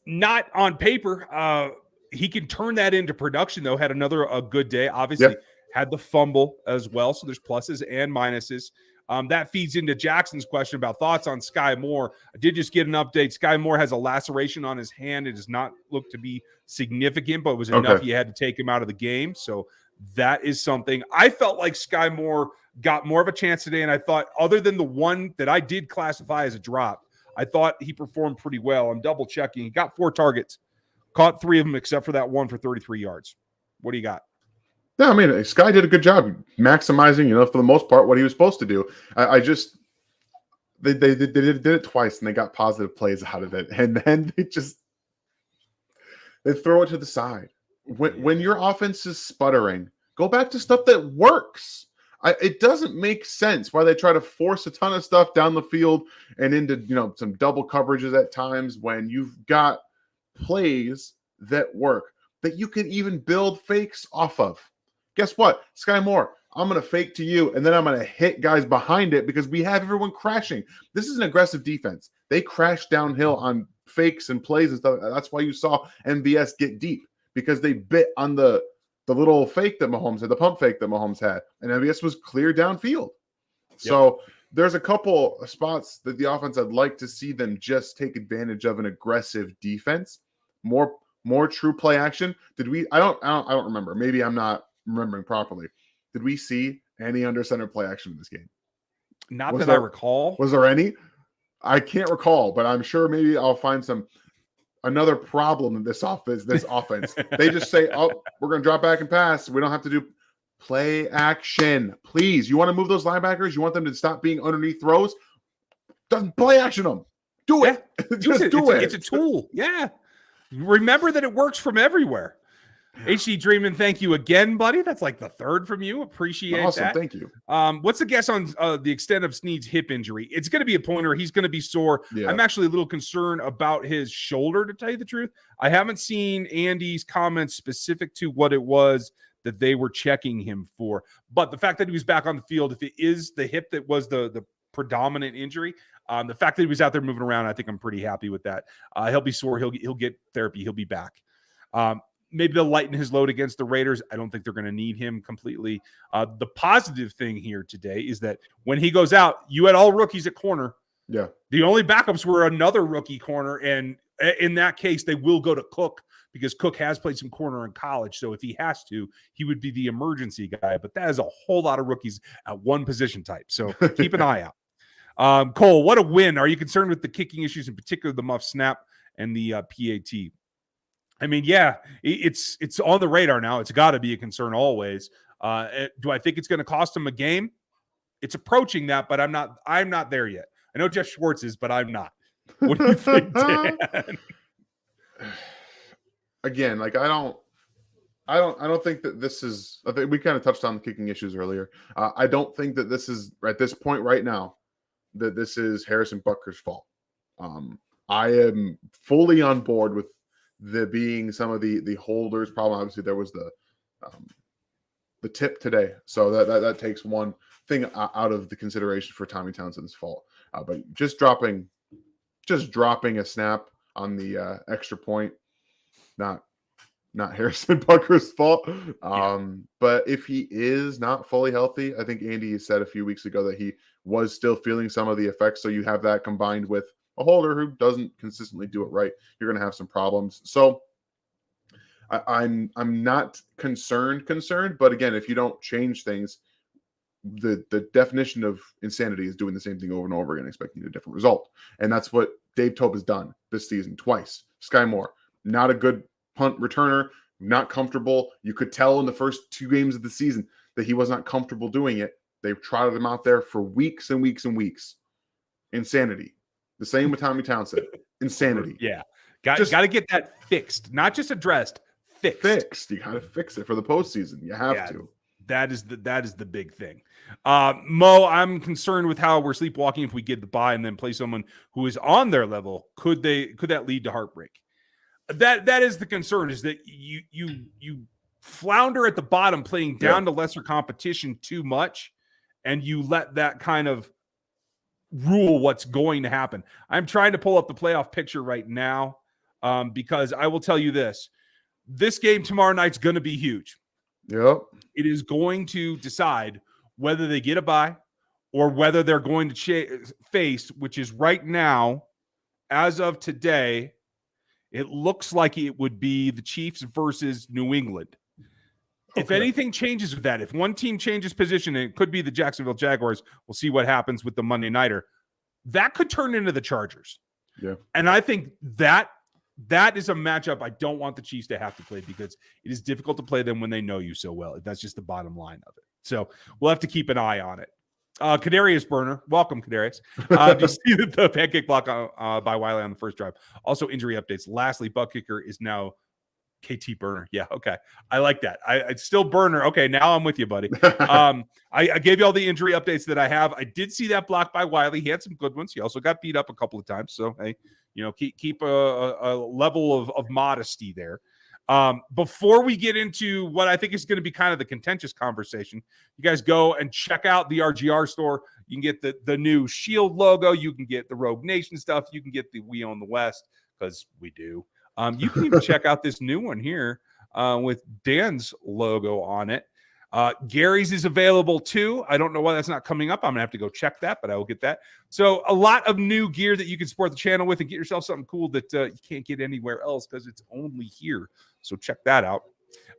Not on paper. He can turn that into production, though. Had a good day. Obviously, had the fumble as well. So there's pluses and minuses. That feeds into Jackson's question about thoughts on Skyy Moore. I did just get an update. Skyy Moore has a laceration on his hand. It does not look to be significant, but it was enough you had to take him out of the game. So that is something. I felt like Skyy Moore got more of a chance today, and I thought other than the one that I did classify as a drop, I thought he performed pretty well. I'm double-checking. He got 4 targets, caught 3 of them except for that one for 33 yards. What do you got? Yeah, I mean, Skyy did a good job maximizing, for the most part, what he was supposed to do. They did it twice, and they got positive plays out of it. And then they throw it to the side. When your offense is sputtering, go back to stuff that works. It doesn't make sense why they try to force a ton of stuff down the field and into, some double coverages at times when you've got plays that work that you can even build fakes off of. Guess what? Skyy Moore, I'm going to fake to you, and then I'm going to hit guys behind it because we have everyone crashing. This is an aggressive defense. They crash downhill on fakes and plays and stuff. That's why you saw MVS get deep, because they bit on the little fake that Mahomes had, the pump fake that Mahomes had, and MVS was clear downfield. Yep. So there's a couple of spots that the offense I'd like to see them just take advantage of an aggressive defense. More true play action. I don't remember. Maybe I'm not remembering properly. Did we see any under center play action in this game? Not that I recall. Was there any? I can't recall, but I'm sure maybe I'll find another problem in this offense. They just say, oh, we're going to drop back and pass. We don't have to do play action. Please. You want to move those linebackers? You want them to stop being underneath throws? Doesn't play action them. Do it. Just do it. It's a tool. Yeah. Remember that it works from everywhere. HD Dreamin', thank you again, buddy. That's like the 3rd from you. Appreciate that. Awesome, thank you. What's the guess on the extent of Sneed's hip injury? It's going to be a pointer. He's going to be sore. Yeah. I'm actually a little concerned about his shoulder, to tell you the truth. I haven't seen Andy's comments specific to what it was, that they were checking him for. But the fact that he was back on the field, if it is the hip that was the predominant injury, the fact that he was out there moving around, I think I'm pretty happy with that. He'll be sore. He'll get therapy. He'll be back. Maybe they'll lighten his load against the Raiders. I don't think they're going to need him completely. The positive thing here today is that when he goes out, you had all rookies at corner. Yeah. The only backups were another rookie corner, and in that case, they will go to Cook because Cook has played some corner in college. So if he has to, he would be the emergency guy. But that is a whole lot of rookies at one position type. So keep an eye out. Cole, what a win. Are you concerned with the kicking issues, in particular the muff snap and the PAT? I mean, yeah, it's on the radar now. It's got to be a concern always. Do I think it's going to cost him a game? It's approaching that, but I'm not there yet. I know Jeff Schwartz is, but I'm not. What do you think, Dan? Again, like I don't think that this is. I think we kind of touched on the kicking issues earlier. I don't think that this is at this point right now that this is Harrison Butker's fault. I am fully on board with the being some of the holders problem. Obviously, there was the tip today, so that takes one thing out of the consideration for Tommy Townsend's fault. But just dropping a snap on the extra point, not Harrison Butker's fault. But if he is not fully healthy, I think Andy said a few weeks ago that he was still feeling some of the effects. So you have that combined with a holder who doesn't consistently do it right, you're going to have some problems. So I'm not concerned, but again, if you don't change things, the definition of insanity is doing the same thing over and over again, expecting a different result. And that's what Dave Tope has done this season twice. Skyy Moore, not a good punt returner, not comfortable. You could tell in the first 2 games of the season that he was not comfortable doing it. They've trotted him out there for weeks and weeks and weeks. Insanity. The same with Tommy Townsend. Insanity. Yeah. Got to get that fixed. Not just addressed, fixed. You got to fix it for the postseason. You have to. That is the big thing. Mo, I'm concerned with how we're sleepwalking if we get the bye and then play someone who is on their level. Could that lead to heartbreak? That is the concern, is that you flounder at the bottom playing down to lesser competition too much, and you let that kind of rule what's going to happen. I'm trying to pull up the playoff picture right now because I will tell you this game tomorrow night's going to be huge. Yep. It is going to decide whether they get a bye or whether they're going to face, which is right now, as of today, it looks like it would be the Chiefs versus New England. Okay. If anything changes with that, if one team changes position, and it could be the Jacksonville Jaguars, we'll see what happens with the Monday Nighter. That could turn into the Chargers. Yeah. And I think that is a matchup I don't want the Chiefs to have to play, because it is difficult to play them when they know you so well. That's just the bottom line of it. So we'll have to keep an eye on it. Kadarius Burner. Welcome, Kadarius. Do you see the pancake block by Wiley on the first drive? Also, injury updates. Lastly, butt kicker is now KT Burner. Yeah, okay. I like that. It's still Burner. Okay, now I'm with you, buddy. I gave you all the injury updates that I have. I did see that block by Wiley. He had some good ones. He also got beat up a couple of times. So, hey, keep a level of modesty there. Before we get into what I think is going to be kind of the contentious conversation, you guys go and check out the RGR store. You can get the new Shield logo. You can get the Rogue Nation stuff. You can get the We Own the West, because we do. You can even check out this new one here with Dan's logo on it. Gary's is available too. I don't know why that's not coming up. I'm going to have to go check that, but I will get that. So a lot of new gear that you can support the channel with and get yourself something cool that you can't get anywhere else because it's only here. So check that out.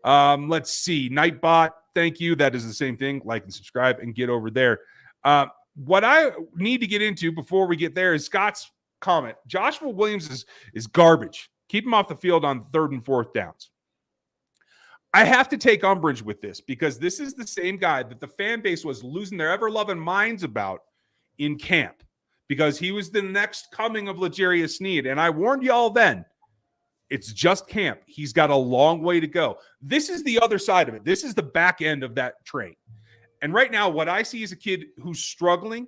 Let's see. Nightbot, thank you. That is the same thing. Like and subscribe and get over there. What I need to get into before we get there is Scott's comment. Joshua Williams is garbage. Keep him off the field on 3rd and 4th downs. I have to take umbrage with this, because this is the same guy that the fan base was losing their ever-loving minds about in camp, because he was the next coming of L'Jarius Sneed. And I warned y'all then, it's just camp. He's got a long way to go. This is the other side of it. This is the back end of that train. And right now, what I see is a kid who's struggling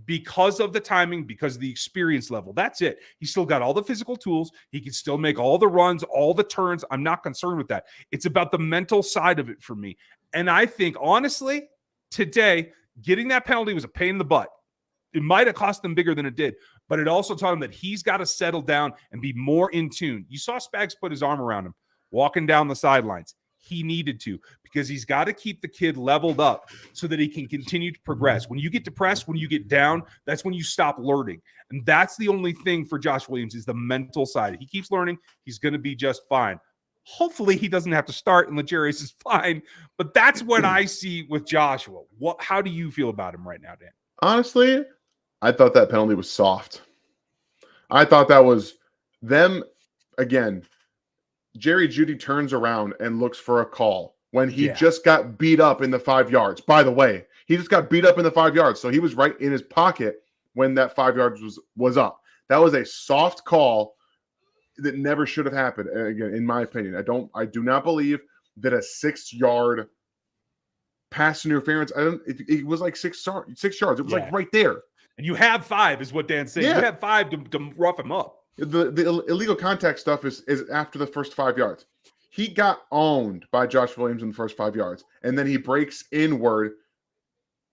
because of the timing, because of the experience level. That's it. He's still got all the physical tools. He can still make all the runs, all the turns. I'm not concerned with that. It's about the mental side of it for me. And I think, honestly, today, getting that penalty was a pain in the butt. It might have cost them bigger than it did, but it also taught him that he's got to settle down and be more in tune. You saw Spags put his arm around him, walking down the sidelines. He needed to, because he's got to keep the kid leveled up so that he can continue to progress. When you get depressed, when you get down, that's when you stop learning. And that's the only thing for Josh Williams is the mental side. He keeps learning. He's going to be just fine. Hopefully he doesn't have to start and L'Jarius is fine. But that's what I see with Joshua. How do you feel about him right now, Dan? Honestly, I thought that penalty was soft. I thought that was them again. Jerry Jeudy turns around and looks for a call when he just got beat up in the 5 yards. By the way, he just got beat up in the 5 yards. So he was right in his pocket when that 5 yards was up. That was a soft call that never should have happened. And again, in my opinion, I do not believe that a 6 yard pass interference. It was like 6 yards. It was like right there. And you have 5 is what Dan's saying. You have 5 to rough him up. The illegal contact stuff is after the first 5 yards. He got owned by Josh Williams in the first 5 yards, and then he breaks inward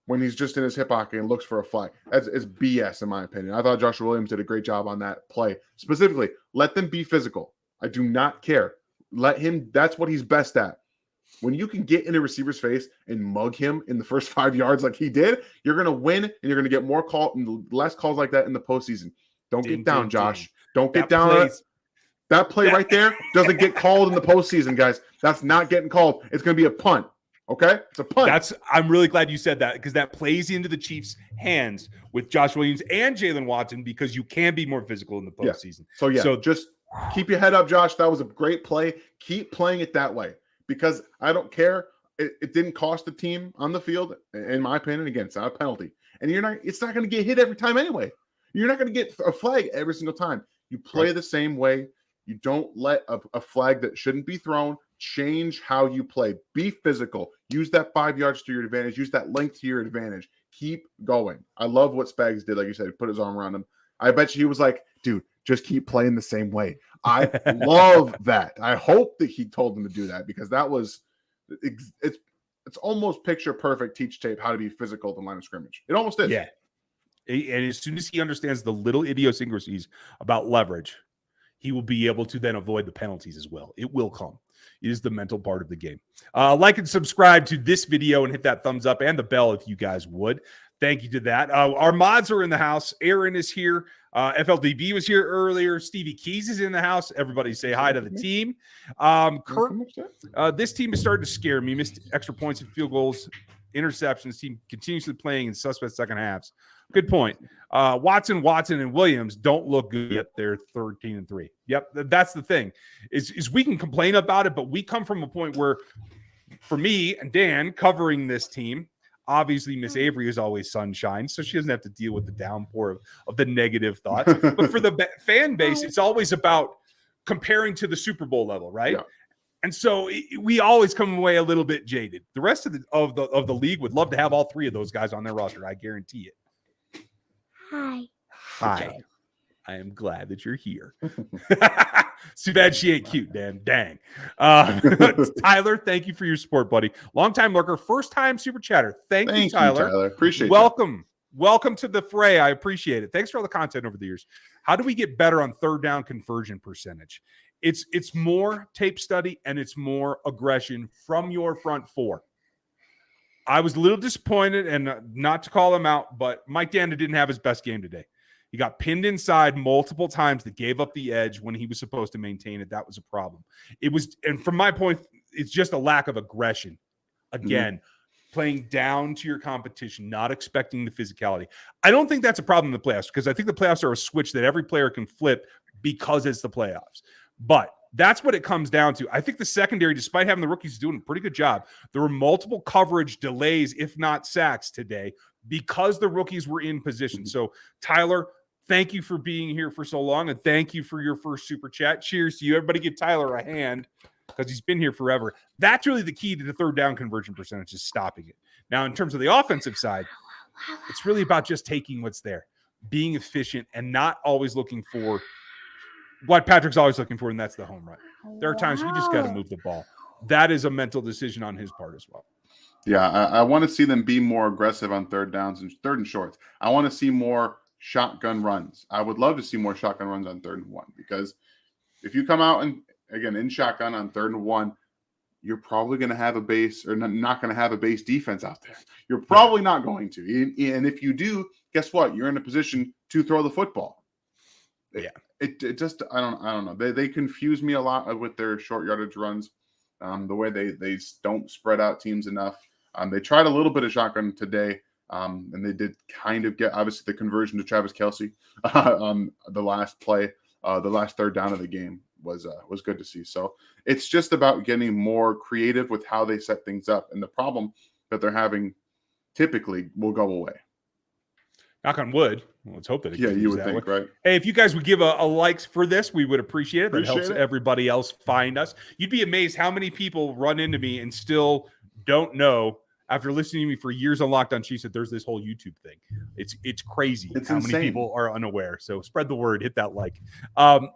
when he's just in his hip pocket and looks for a flag. It's BS in my opinion. I thought Josh Williams did a great job on that play. Specifically, let them be physical. I do not care. Let him. That's what he's best at. When you can get in a receiver's face and mug him in the first 5 yards like he did, you're going to win, and you're going to get more less calls like that in the postseason. Don't get down, Josh. Don't get down. That play right there doesn't get called in the postseason, guys. That's not getting called. It's going to be a punt. Okay? It's a punt. I'm really glad you said that, because that plays into the Chiefs' hands with Josh Williams and Jalen Watson, because you can be more physical in the postseason. So just keep your head up, Josh. That was a great play. Keep playing it that way, because I don't care. It didn't cost the team on the field, in my opinion. Again, it's not a penalty. And it's not going to get hit every time anyway. You're not going to get a flag every single time. You play the same way. You don't let a flag that shouldn't be thrown change how you play. Be physical. Use that 5 yards to your advantage. Use that length to your advantage. Keep going. I love what Spags did. Like you said, he put his arm around him. I bet you he was like, dude, just keep playing the same way. I love that. I hope that he told him to do that, because that was it's almost picture perfect teach tape how to be physical at the line of scrimmage. It almost is. Yeah. And as soon as he understands the little idiosyncrasies about leverage, he will be able to then avoid the penalties as well. It will come. It is the mental part of the game. Like and subscribe to this video and hit that thumbs up and the bell if you guys would. Thank you to that. Our mods are in the house. Aaron is here. FLDB was here earlier. Stevie Keys is in the house. Everybody say hi to the team. Kurt, this team is starting to scare me. Missed extra points and field goals, interceptions. Team continuously playing in suspect second halves. Good point. Watson, and Williams don't look good yet. They're 13-3. Yep, that's the thing. Is we can complain about it, but we come from a point where, for me and Dan covering this team, obviously Miss Avery is always sunshine, so she doesn't have to deal with the downpour of the negative thoughts. But for the fan base, it's always about comparing to the Super Bowl level, right? Yeah. And so we always come away a little bit jaded. The rest of the league would love to have all 3 of those guys on their roster. I guarantee it. Hi. I am glad that you're here. It's too bad she ain't cute, Dan. Dang. Tyler, thank you for your support, buddy. Long-time lurker, first-time super chatter. Thank you, Tyler. Appreciate it. Welcome to the fray. I appreciate it. Thanks for all the content over the years. How do we get better on third down conversion percentage? It's more tape study, and it's more aggression from your front 4. I was a little disappointed, and not to call him out, but Mike Danda didn't have his best game today. He got pinned inside multiple times that gave up the edge when he was supposed to maintain it. That was a problem. And from my point, it's just a lack of aggression. Again, playing down to your competition, not expecting the physicality. I don't think that's a problem in the playoffs, because I think the playoffs are a switch that every player can flip because it's the playoffs. But that's what it comes down to. I think the secondary, despite having the rookies doing a pretty good job, there were multiple coverage delays, if not sacks today, because the rookies were in position. So, Tyler, thank you for being here for so long, and thank you for your first super chat. Cheers to you. Everybody give Tyler a hand, because he's been here forever. That's really the key to the third down conversion percentage, is stopping it. Now, in terms of the offensive side, It's really about just taking what's there, being efficient, and not always looking for what Patrick's always looking for, and that's the home run. There are times we just got to move the ball. That is a mental decision on his part as well. Yeah, I want to see them be more aggressive on third downs and third and shorts. I want to see more shotgun runs. I would love to see more shotgun runs on 3rd and 1, because if you come out and, again, in shotgun on 3rd and 1, you're probably going to have a base, or not going to have a base defense out there. You're probably not going to. And if you do, guess what? You're in a position to throw the football. Yeah. It just, I don't know. They confuse me a lot with their short yardage runs, the way they don't spread out teams enough. They tried a little bit of shotgun today, and they did kind of get, obviously, the conversion to Travis Kelce on the last play, the last third down of the game was good to see. So it's just about getting more creative with how they set things up, and the problem that they're having typically will go away. Knock on wood. Well, let's hope that it you would that think, way. right? Hey, if you guys would give a likes for this, we would appreciate it. That helps everybody else find us. You'd be amazed how many people run into me and still don't know, after listening to me for years on Locked On Chiefs, that there's this whole YouTube thing. It's crazy how insane. Many people are unaware. So spread the word, hit that like.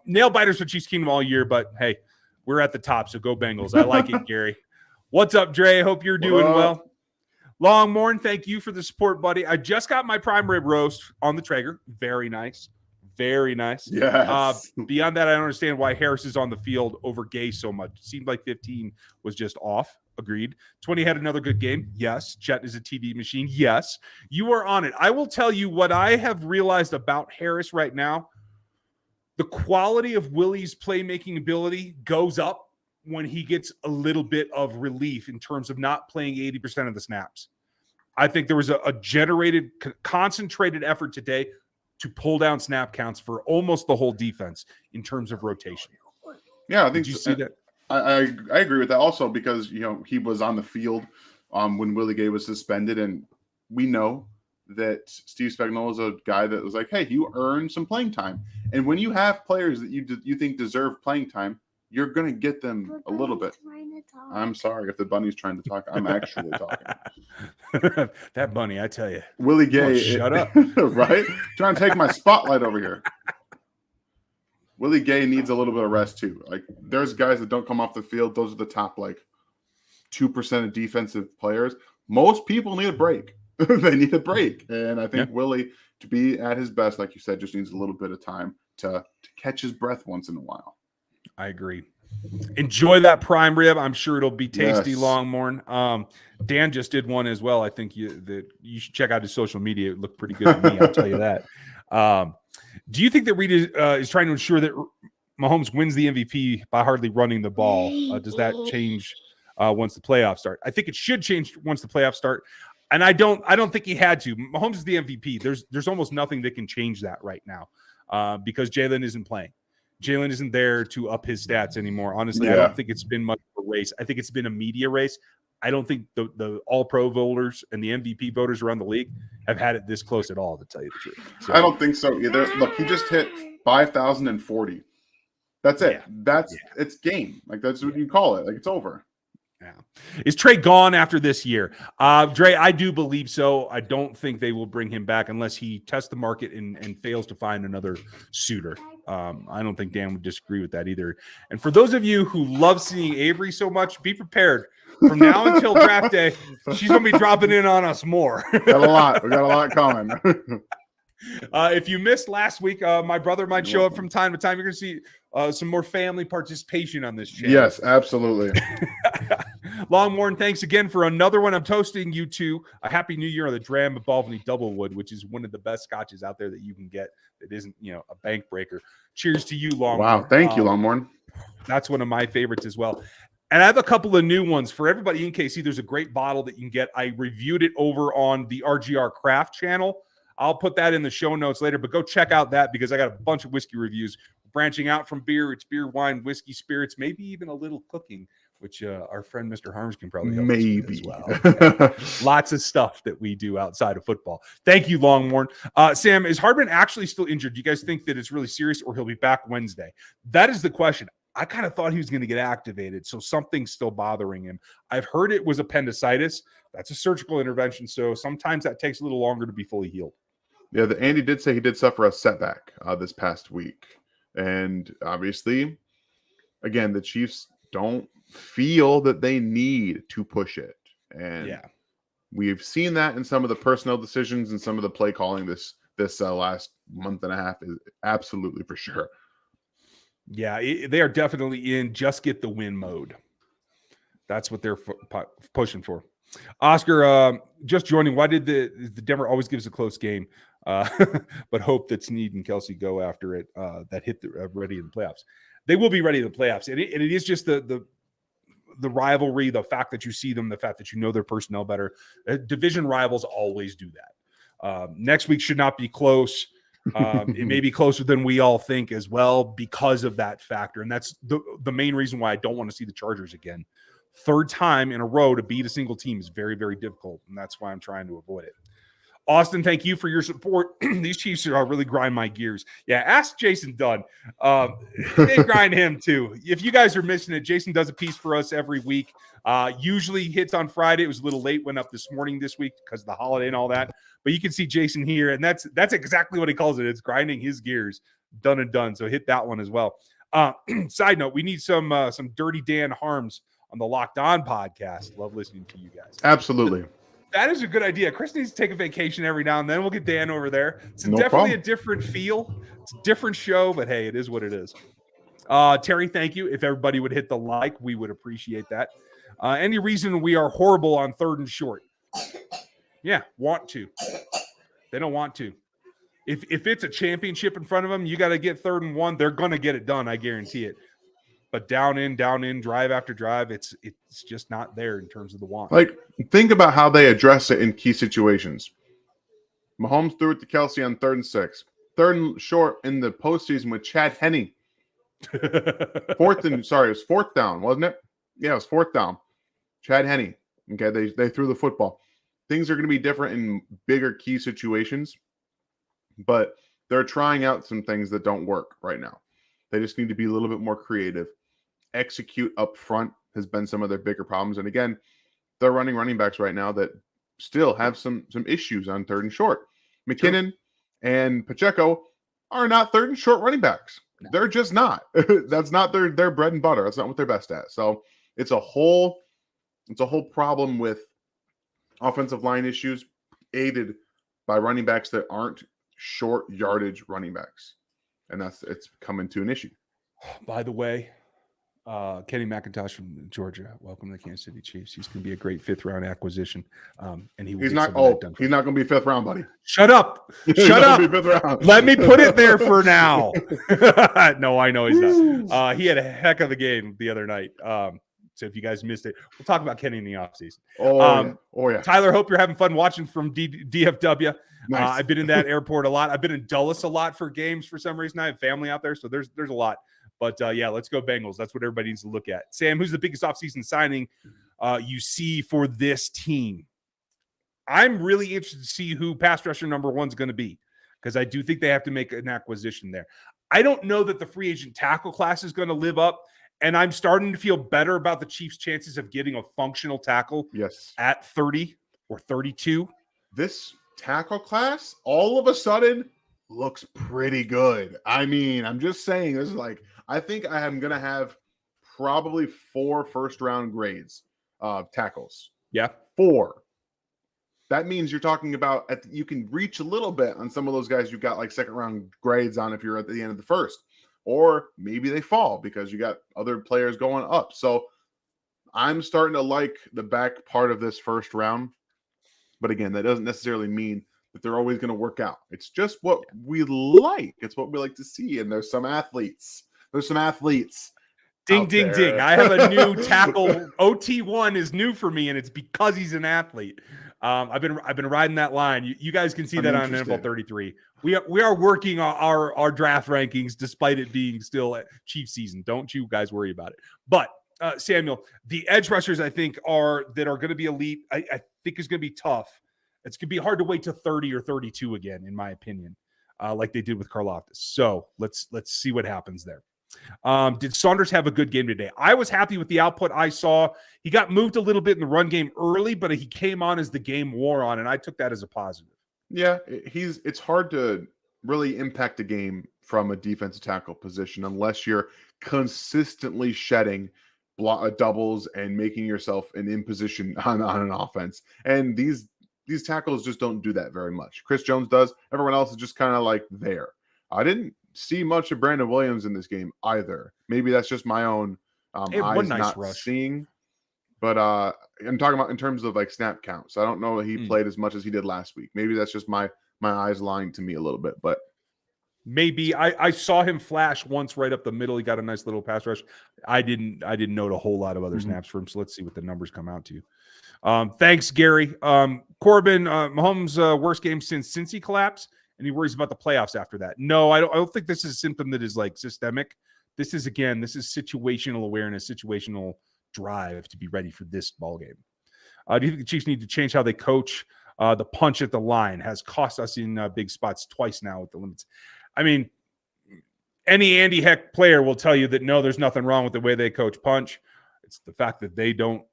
Nail biters for Chiefs Kingdom all year, but hey, we're at the top, so go Bengals. I like it, Gary. What's up, Dre? Hope you're doing well. Longmorn, thank you for the support, buddy. I just got my prime rib roast on the Traeger. Very nice. Very nice. Yes. Beyond that, I don't understand why Harris is on the field over Gay so much. It seemed like 15 was just off. Agreed. 20 had another good game. Yes. Chet is a TD machine. Yes. You are on it. I will tell you what I have realized about Harris right now. The quality of Willie's playmaking ability goes up when he gets a little bit of relief in terms of not playing 80% of the snaps. I think there was a generated, concentrated effort today to pull down snap counts for almost the whole defense in terms of rotation. Yeah, I think. Did you see that? I agree with that also, because he was on the field when Willie Gay was suspended, and we know that Steve Spagnuolo is a guy that was like, hey, you earned some playing time, and when you have players that you think deserve playing time, you're going to get them a little bit. I'm sorry if the bunny's trying to talk. I'm actually talking. That bunny, I tell you. Willie Gay. Shut up. Right? Trying to take my spotlight over here. Willie Gay needs a little bit of rest too. Like, there's guys that don't come off the field. Those are the top 2% of defensive players. Most people need a break. They need a break. And I think Willie, to be at his best, like you said, just needs a little bit of time to catch his breath once in a while. I agree. Enjoy that prime rib. I'm sure it'll be tasty. Yes. Longmorn. Dan just did one as well. I think you should check out his social media. It looked pretty good to me. I'll tell you that. Do you think that Reed is trying to ensure that Mahomes wins the MVP by hardly running the ball? Does that change once the playoffs start? I think it should change once the playoffs start. And I don't think he had to. Mahomes is the MVP. There's almost nothing that can change that right now because Jalen isn't playing. Jalen isn't there to up his stats anymore. Honestly, I don't think it's been much of a race. I think it's been a media race. I don't think the all-pro voters and the MVP voters around the league have had it this close at all, to tell you the truth. So, I don't think so either. Look, he just hit 5,040. That's it. It's game. That's what you call it. It's over. Yeah. Is Trey gone after this year? Dre, I do believe so. I don't think they will bring him back unless he tests the market and fails to find another suitor. I don't think Dan would disagree with that either. And for those of you who love seeing Avery so much, be prepared. From now until draft day, she's going to be dropping in on us more. We got a lot coming. If you missed last week, my brother might show up from time to time. You're going to see some more family participation on this channel. Yes, absolutely. Longmorn, thanks again for another one. I'm toasting you to a Happy New Year on the Dram Balvenie Doublewood, which is one of the best scotches out there that you can get. It isn't, a bank breaker. Cheers to you, Longmorn. Wow, thank you, Longmorn. That's one of my favorites as well. And I have a couple of new ones for everybody in KC. There's a great bottle that you can get. I reviewed it over on the RGR Craft channel. I'll put that in the show notes later, but go check out that because I got a bunch of whiskey reviews branching out from beer. It's beer, wine, whiskey, spirits, maybe even a little cooking, which our friend Mr. Harms can probably help us with as well. Lots of stuff that we do outside of football. Thank you, Longmorn. Sam, is Hardman actually still injured? Do you guys think that it's really serious or he'll be back Wednesday? That is the question. I kind of thought he was going to get activated. So something's still bothering him. I've heard it was appendicitis. That's a surgical intervention. So sometimes that takes a little longer to be fully healed. Yeah, Andy did say he did suffer a setback this past week. And obviously, again, the Chiefs don't feel that they need to push it. And we've seen that in some of the personnel decisions and some of the play calling this last month and a half is absolutely for sure. Yeah, they are definitely in just get the win mode. That's what they're pushing for. Oscar, just joining. Why did the Denver always gives a close game, but hope that Sneed and Kelsey go after it? That hit ready in the playoffs. They will be ready in the playoffs, and it is just the rivalry, the fact that you see them, the fact that you know their personnel better. Division rivals always do that. Next week should not be close. It may be closer than we all think as well because of that factor. And that's the main reason why I don't want to see the Chargers again. Third time in a row to beat a single team is very, very difficult. And that's why I'm trying to avoid it. Austin, thank you for your support. These Chiefs are really grind my gears. Yeah, ask Jason Dunn. They grind him too. If you guys are missing it, Jason does a piece for us every week. Usually hits on Friday. It was a little late, went up this morning this week because of the holiday and all that. But you can see Jason here, and that's exactly what he calls it. It's grinding his gears. Done and done. So hit that one as well. Side note, we need some Dirty Dan Harms on the Locked On podcast. Love listening to you guys. Absolutely. That is a good idea. Chris needs to take a vacation every now and then. We'll get Dan over there. It's definitely a different feel. It's a different show, but hey, it is what it is. Terry, thank you. If everybody would hit the like, we would appreciate that. Any reason we are horrible on 3rd and short? Yeah, want to. They don't want to. If it's a championship in front of them, you got to get 3rd and 1. They're going to get it done. I guarantee it. But down in, drive after drive, it's just not there in terms of the want. Like, think about how they address it in key situations. Mahomes threw it to Kelsey on 3rd and 6. 3rd and short in the postseason with Chad Henne. It was 4th down, wasn't it? Yeah, it was 4th down. Chad Henne. Okay, they threw the football. Things are going to be different in bigger key situations, but they're trying out some things that don't work right now. They just need to be a little bit more creative. Execute up front has been some of their bigger problems. And again, they're running backs right now that still have some issues on 3rd and short. McKinnon and Pacheco are not 3rd and short running backs. No. They're just not. That's not their bread and butter. That's not what they're best at. So it's a whole problem with offensive line issues aided by running backs that aren't short yardage running backs. And it's coming to an issue. By the way, Kenny McIntosh from Georgia, welcome to the Kansas City Chiefs. He's going to be a great 5th round acquisition, and he's not going to be 5th round, buddy. Shut up! Shut up! Let me put it there for now. No, I know he's not. He had a heck of a game the other night. So if you guys missed it, we'll talk about Kenny in the offseason. Oh yeah. Tyler, hope you're having fun watching from DFW. Nice. I've been in that airport a lot. I've been in Dulles a lot for games for some reason. I have family out there, so there's a lot. But yeah, let's go Bengals. That's what everybody needs to look at. Sam, who's the biggest offseason signing you see for this team? I'm really interested to see who pass rusher number 1 is going to be, because I do think they have to make an acquisition there. I don't know that the free agent tackle class is going to live up, and I'm starting to feel better about the Chiefs' chances of getting a functional tackle at 30 or 32. This tackle class, all of a sudden, looks pretty good. I mean, I'm just saying, this is like, I think I am going to have probably 4 first-round grades of tackles. Yeah. 4. That means you're talking about you can reach a little bit on some of those guys you got like 2nd-round grades on if you're at the end of the 1st. Or maybe they fall because you got other players going up. So I'm starting to like the back part of this 1st round. But again, that doesn't necessarily mean that they're always going to work out. It's just what we like. It's what we like to see. And there's some athletes. Ding, ding, ding. I have a new tackle. OT1 is new for me, and it's because he's an athlete. I've been riding that line. You guys can see that on NFL 33. We are working our draft rankings despite it being still at Chiefs season. Don't you guys worry about it. But Samuel, the edge rushers I think are going to be elite. I think is going to be tough. It's going to be hard to wait to 30 or 32 again, in my opinion, like they did with Karlaftis. So let's see what happens there. Did Saunders have a good game today? I was happy with the output I saw. He got moved a little bit in the run game early, but he came on as the game wore on, and I took that as a positive. Yeah, it's hard to really impact a game from a defensive tackle position unless you're consistently shedding doubles and making yourself an in position on an offense. And these tackles just don't do that very much. Chris Jones does. Everyone else is just kind of like there. I didn't see much of Brandon Williams in this game either. Maybe that's just my own eyes not seeing. But I'm talking about in terms of like snap count. So I don't know that he played as much as he did last week. Maybe that's just my eyes lying to me a little bit. But maybe I saw him flash once right up the middle. He got a nice little pass rush. I didn't note a whole lot of other snaps for him. So let's see what the numbers come out to. Thanks, Gary. Corbin, Mahomes' worst game since he collapsed, and he worries about the playoffs after that. No, I don't think this is a symptom that is like systemic. This is situational awareness, situational drive to be ready for this ball game. Do you think the Chiefs need to change how they coach? The punch at the line has cost us in big spots twice now with the limits. I mean, any Andy Heck player will tell you that no, there's nothing wrong with the way they coach punch. It's the fact that they don't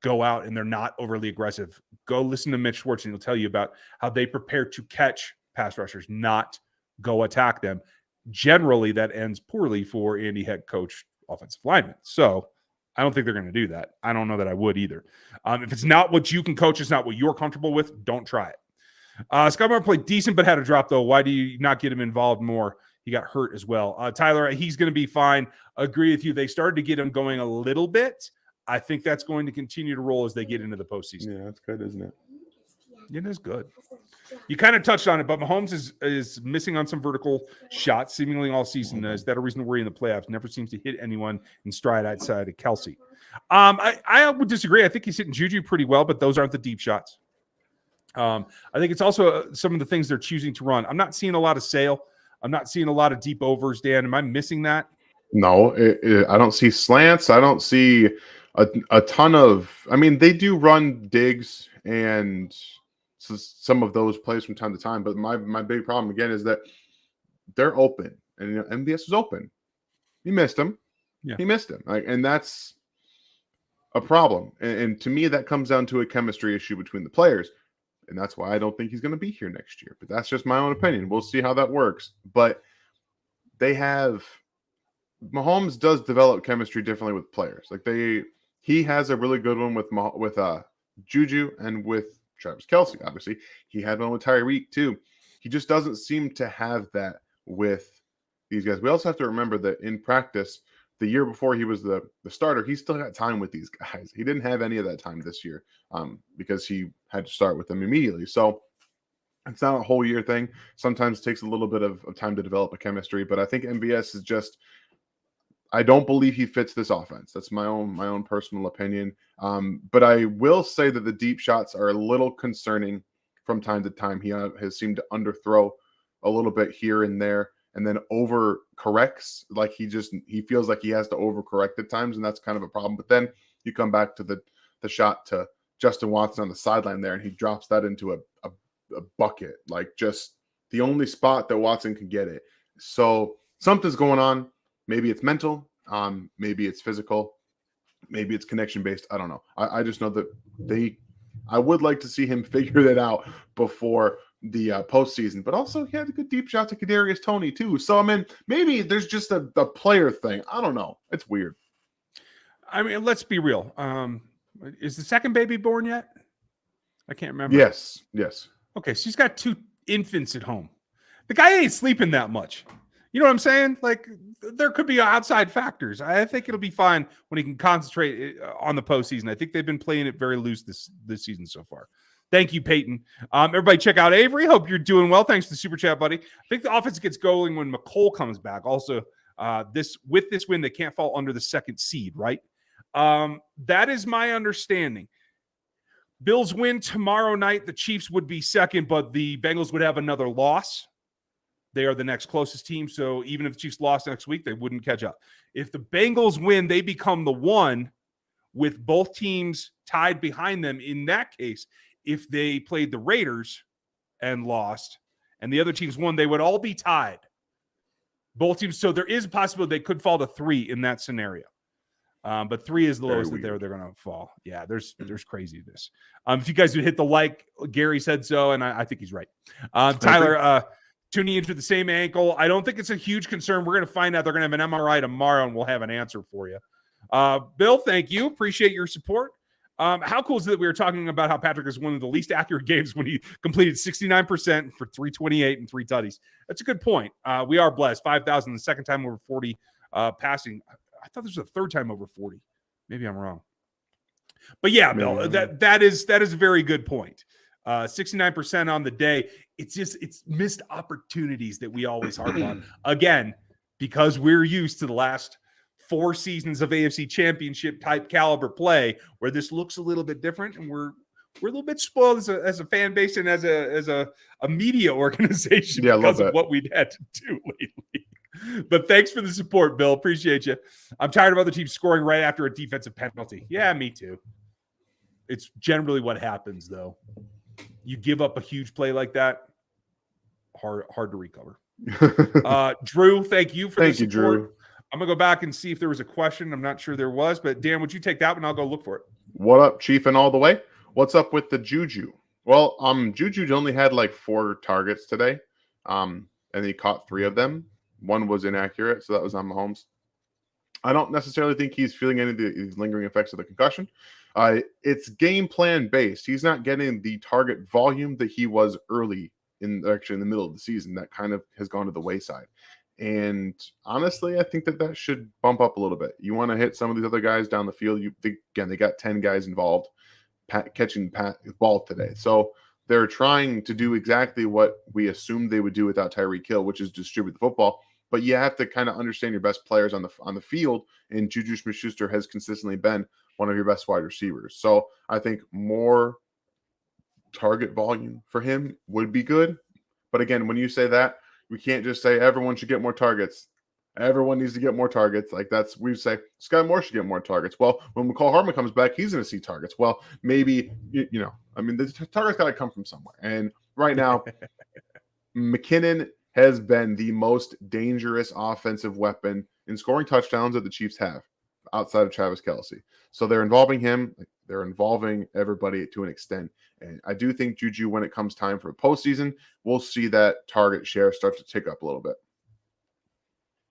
go out and they're not overly aggressive. Go listen to Mitch Schwartz and he'll tell you about how they prepare to catch pass rushers, not go attack them. Generally, that ends poorly for Andy Heck coach offensive linemen. So I don't think they're going to do that. I don't know that I would either. If it's not what you can coach, it's not what you're comfortable with, don't try it. Skyy played decent, but had a drop, though. Why do you not get him involved more? He got hurt as well. Tyler, he's going to be fine. Agree with you. They started to get him going a little bit. I think that's going to continue to roll as they get into the postseason. Yeah, that's good, isn't it? It is good. You kind of touched on it, but Mahomes is missing on some vertical shots seemingly all season. Is that a reason to worry in the playoffs? Never seems to hit anyone in stride outside of Kelsey. I would disagree. I think he's hitting Juju pretty well, but those aren't the deep shots. I think it's also some of the things they're choosing to run. I'm not seeing a lot of Sale. I'm not seeing a lot of deep overs, Dan. Am I missing that? No, I don't see slants. I don't see a ton of – I mean, they do run digs and some of those plays from time to time. But my big problem, again, is that they're open. And MVS was open. He missed him. Yeah. He missed him. And that's a problem. And to me, that comes down to a chemistry issue between the players. And that's why I don't think he's going to be here next year. But that's just my own opinion. We'll see how that works. But Mahomes does develop chemistry differently with players. He has a really good one with Juju and with Travis Kelce, obviously. He had one with Tyreek, too. He just doesn't seem to have that with these guys. We also have to remember that in practice, the year before he was the starter, he still got time with these guys. He didn't have any of that time this year because he had to start with them immediately. So it's not a whole year thing. Sometimes it takes a little bit of time to develop a chemistry, but I think MVS is just – I don't believe he fits this offense. That's my own personal opinion. But I will say that the deep shots are a little concerning from time to time. He has seemed to underthrow a little bit here and there and then overcorrects. Like he feels like he has to overcorrect at times, and that's kind of a problem. But then you come back to the shot to Justin Watson on the sideline there, and he drops that into a bucket, like just the only spot that Watson can get it. So something's going on. Maybe it's mental, maybe it's physical, maybe it's connection-based. I don't know. I just know that I would like to see him figure that out before the postseason. But also, he had a good deep shot to Kadarius Toney, too. So, I mean, maybe there's just a player thing. I don't know. It's weird. I mean, let's be real. Is the second baby born yet? I can't remember. Yes. Okay, so he's got 2 infants at home. The guy ain't sleeping that much. You know what I'm saying? Like, there could be outside factors. I think it'll be fine when he can concentrate on the postseason. I think they've been playing it very loose this season so far. Thank you, Peyton. Everybody check out Avery. Hope you're doing well. Thanks for the super chat, buddy. I think the offense gets going when Mecole comes back. Also, with this win, they can't fall under the 2nd seed, right? That is my understanding. Bills win tomorrow night. The Chiefs would be 2nd, but the Bengals would have another loss. They are the next closest team, so even if the Chiefs lost next week, they wouldn't catch up. If the Bengals win, they become the 1 with both teams tied behind them. In that case, if they played the Raiders and lost and the other teams won, they would all be tied. Both teams. So there is a possibility they could fall to 3 in that scenario. But 3 is the lowest that they're going to fall. Yeah, there's craziness. If you guys would hit the like, Gary said so, and I think he's right. Tyler, Toney injured the same ankle. I don't think it's a huge concern. We're going to find out. They're going to have an MRI tomorrow, and we'll have an answer for you. Bill, thank you. Appreciate your support. How cool is it that we were talking about how Patrick is one of the least accurate games when he completed 69% for 328 and 3 tutties? That's a good point. We are blessed. 5,000 the second time over 40 passing. I thought this was the third time over 40. Maybe I'm wrong. But yeah, Bill, that is a very good point. 69% on the day. It's missed opportunities that we always harp on. Again, because we're used to the last 4 seasons of AFC Championship type caliber play, where this looks a little bit different, and we're a little bit spoiled as a fan base and as a media organization because of what we've had to do lately. But thanks for the support, Bill. Appreciate you. I'm tired of other teams scoring right after a defensive penalty. Yeah, me too. It's generally what happens, though. You give up a huge play like that, hard to recover. Drew, thank you for the support. Drew. I'm going to go back and see if there was a question. I'm not sure there was, but Dan, would you take that one? I'll go look for it. What up, Chief and all the way? What's up with the Juju? Well, Juju only had like 4 targets today, and he caught 3 of them. 1 was inaccurate, so that was on Mahomes. I don't necessarily think he's feeling any of the lingering effects of the concussion. It's game plan based. He's not getting the target volume that he was early in the middle of the season. That kind of has gone to the wayside. And honestly, I think that should bump up a little bit. You want to hit some of these other guys down the field. They got 10 guys involved catching the ball today. So they're trying to do exactly what we assumed they would do without Tyreek Hill, which is distribute the football. But you have to kind of understand your best players on the field, and Juju Smith-Schuster has consistently been one of your best wide receivers. So I think more target volume for him would be good. But again, when you say that, we can't just say everyone should get more targets. Everyone needs to get more targets. We say Skyy Moore should get more targets. Well, when Mecole Hardman comes back, he's going to see targets. Well, maybe, the targets got to come from somewhere. And right now, McKinnon has been the most dangerous offensive weapon in scoring touchdowns that the Chiefs have outside of Travis Kelce. So they're involving him. They're involving everybody to an extent. And I do think Juju, when it comes time for a postseason, we'll see that target share start to tick up a little bit.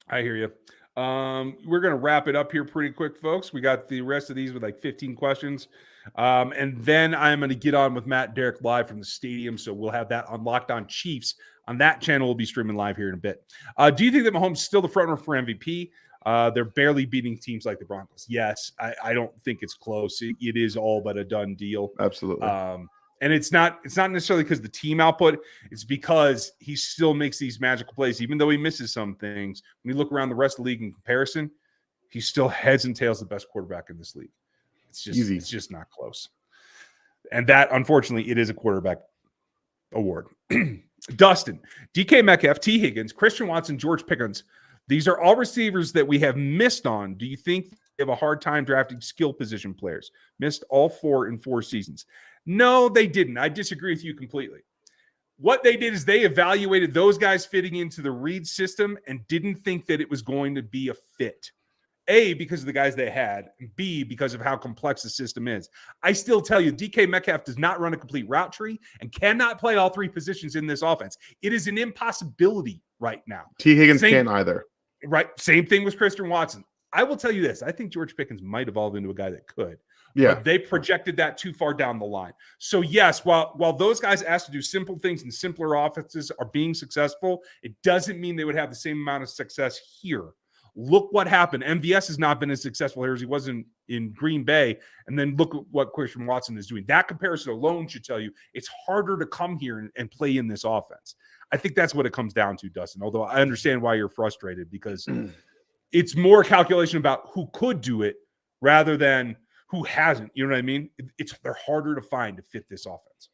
I hear you. We're going to wrap it up here pretty quick, folks. We got the rest of these with like 15 questions. And then I'm going to get on with Matt Derrick live from the stadium. So we'll have that on Locked On Chiefs. On that channel, we'll be streaming live here in a bit. Do you think that Mahomes is still the front runner for MVP? They're barely beating teams like the Broncos. Yes, I don't think it's close. It is all but a done deal. Absolutely. And it's not necessarily because the team output. It's because he still makes these magical plays, even though he misses some things. When you look around the rest of the league in comparison, he's still heads and tails the best quarterback in this league. It's just easy. It's just not close. And that, unfortunately, it is a quarterback award. Dustin, DK Metcalf, T. Higgins, Christian Watson, George Pickens. These are all receivers that we have missed on. Do you think they have a hard time drafting skill position players? Missed all 4 in 4 seasons. No, they didn't. I disagree with you completely. What they did is they evaluated those guys fitting into the Reid system and didn't think that it was going to be a fit. A, because of the guys they had, and B, because of how complex the system is. I still tell you, DK Metcalf does not run a complete route tree and cannot play all 3 positions in this offense. It is an impossibility right now. T. Higgins can't either. Right. Same thing with Christian Watson. I will tell you this. I think George Pickens might evolve into a guy that could. Yeah. But they projected that too far down the line. So, yes, while those guys asked to do simple things and simpler offenses are being successful, it doesn't mean they would have the same amount of success here. Look what happened. MVS has not been as successful here as he was in Green Bay. And then look at what Christian Watson is doing. That comparison alone should tell you it's harder to come here and play in this offense. I think that's what it comes down to, Dustin, although I understand why you're frustrated because it's more calculation about who could do it rather than who hasn't. You know what I mean? They're harder to find to fit this offense.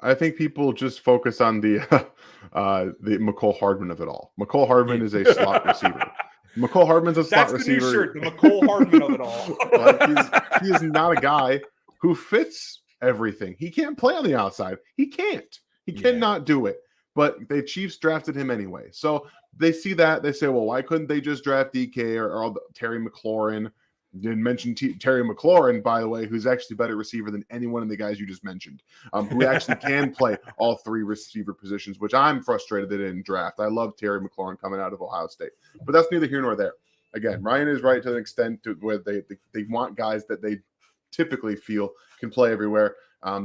I think people just focus on the Mecole Hardman of it all. Mecole Hardman is a slot receiver. Mecole Hardman's a slot receiver. That's the new shirt, the Mecole Hardman of it all. He is not a guy who fits everything. He can't play on the outside. He can't. He cannot do it. but the Chiefs drafted him anyway. So they see that. They say, well, why couldn't they just draft DK or Terry McLaurin? Didn't mention Terry McLaurin, by the way, who's actually a better receiver than any one of the guys you just mentioned, who actually can play all three receiver positions, which I'm frustrated they didn't draft. I love Terry McLaurin coming out of Ohio State, but that's neither here nor there. Again, Ryan is right to an extent to where they want guys that they typically feel can play everywhere.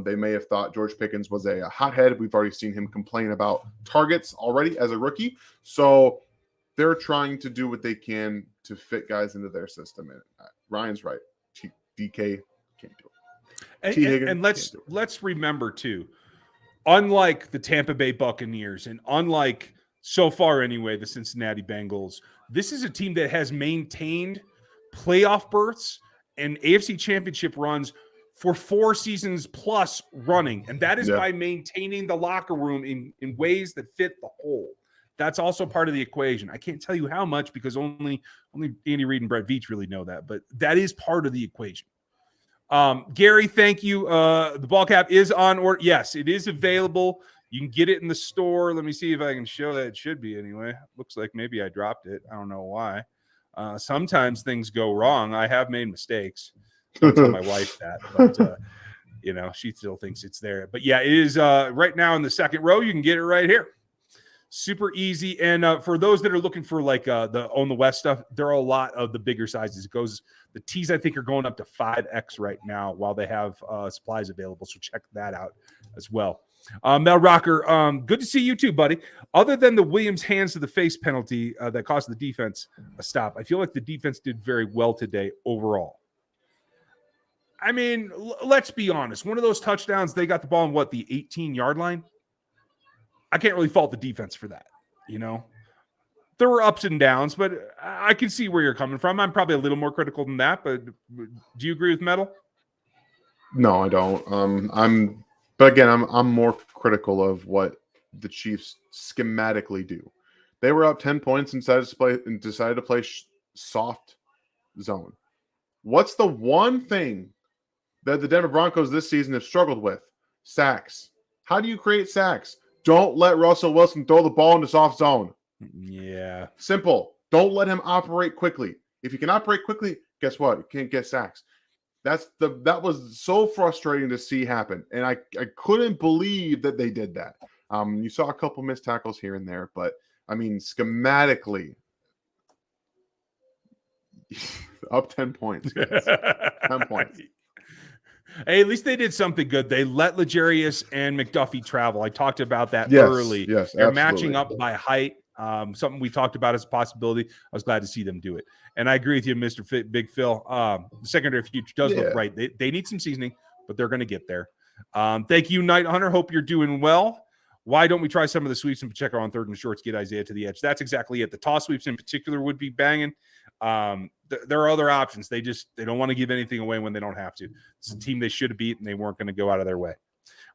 They may have thought George Pickens was a hothead. We've already seen him complain about targets already as a rookie. So they're trying to do what they can to fit guys into their system. And Ryan's right. DK can't do it. And let's remember too, unlike the Tampa Bay Buccaneers and unlike so far anyway, the Cincinnati Bengals, this is a team that has maintained playoff berths and AFC championship runs for 4 seasons plus running. And that is by maintaining the locker room in ways that fit the whole. That's also part of the equation. I can't tell you how much because only Andy Reid and Brett Veach really know that, but that is part of the equation. Gary, thank you. The ball cap is on order. Yes, it is available. You can get it in the store. Let me see if I can show that. It should be anyway. Looks like maybe I dropped it. I don't know why. Sometimes things go wrong. I have made mistakes. Don't tell my wife that, but she still thinks it's there. But yeah, it is right now in the second row. You can get it right here. Super easy. And for those that are looking for like the On the West stuff, there are a lot of the bigger sizes. The tees I think are going up to 5X right now while they have supplies available. So check that out as well. Mel Rocker, good to see you too, buddy. Other than the Williams hands to the face penalty that cost the defense a stop, I feel like the defense did very well today overall. I mean, let's be honest. One of those touchdowns, they got the ball on the 18-yard line. I can't really fault the defense for that. There were ups and downs, but I can see where you're coming from. I'm probably a little more critical than that, but do you agree with Metal? No, I don't. But again, I'm more critical of what the Chiefs schematically do. They were up 10 points and decided to play soft zone. What's the one thing that the Denver Broncos this season have struggled with? Sacks. How do you create sacks? Don't let Russell Wilson throw the ball into soft zone. Yeah. Simple. Don't let him operate quickly. If you can operate quickly, guess what? You can't get sacks. That was so frustrating to see happen. And I couldn't believe that they did that. You saw a couple missed tackles here and there, but I mean, schematically, up 10 points. Guys. 10 points. Hey, at least they did something good. They let L'Jarius and McDuffie travel. I talked about that early. Yes, they're absolutely. matching up by height. Something we talked about as a possibility. I was glad to see them do it. And I agree with you, Mr. Big Phil. The secondary future does look right. They need some seasoning, but they're going to get there. Thank you, Night Hunter. Hope you're doing well. Why don't we try some of the sweeps in Pacheco on third and shorts, get Isaiah to the edge? That's exactly it. The toss sweeps in particular would be banging. There are other options. They don't want to give anything away when they don't have to. It's a team they should have beat, and they weren't going to go out of their way.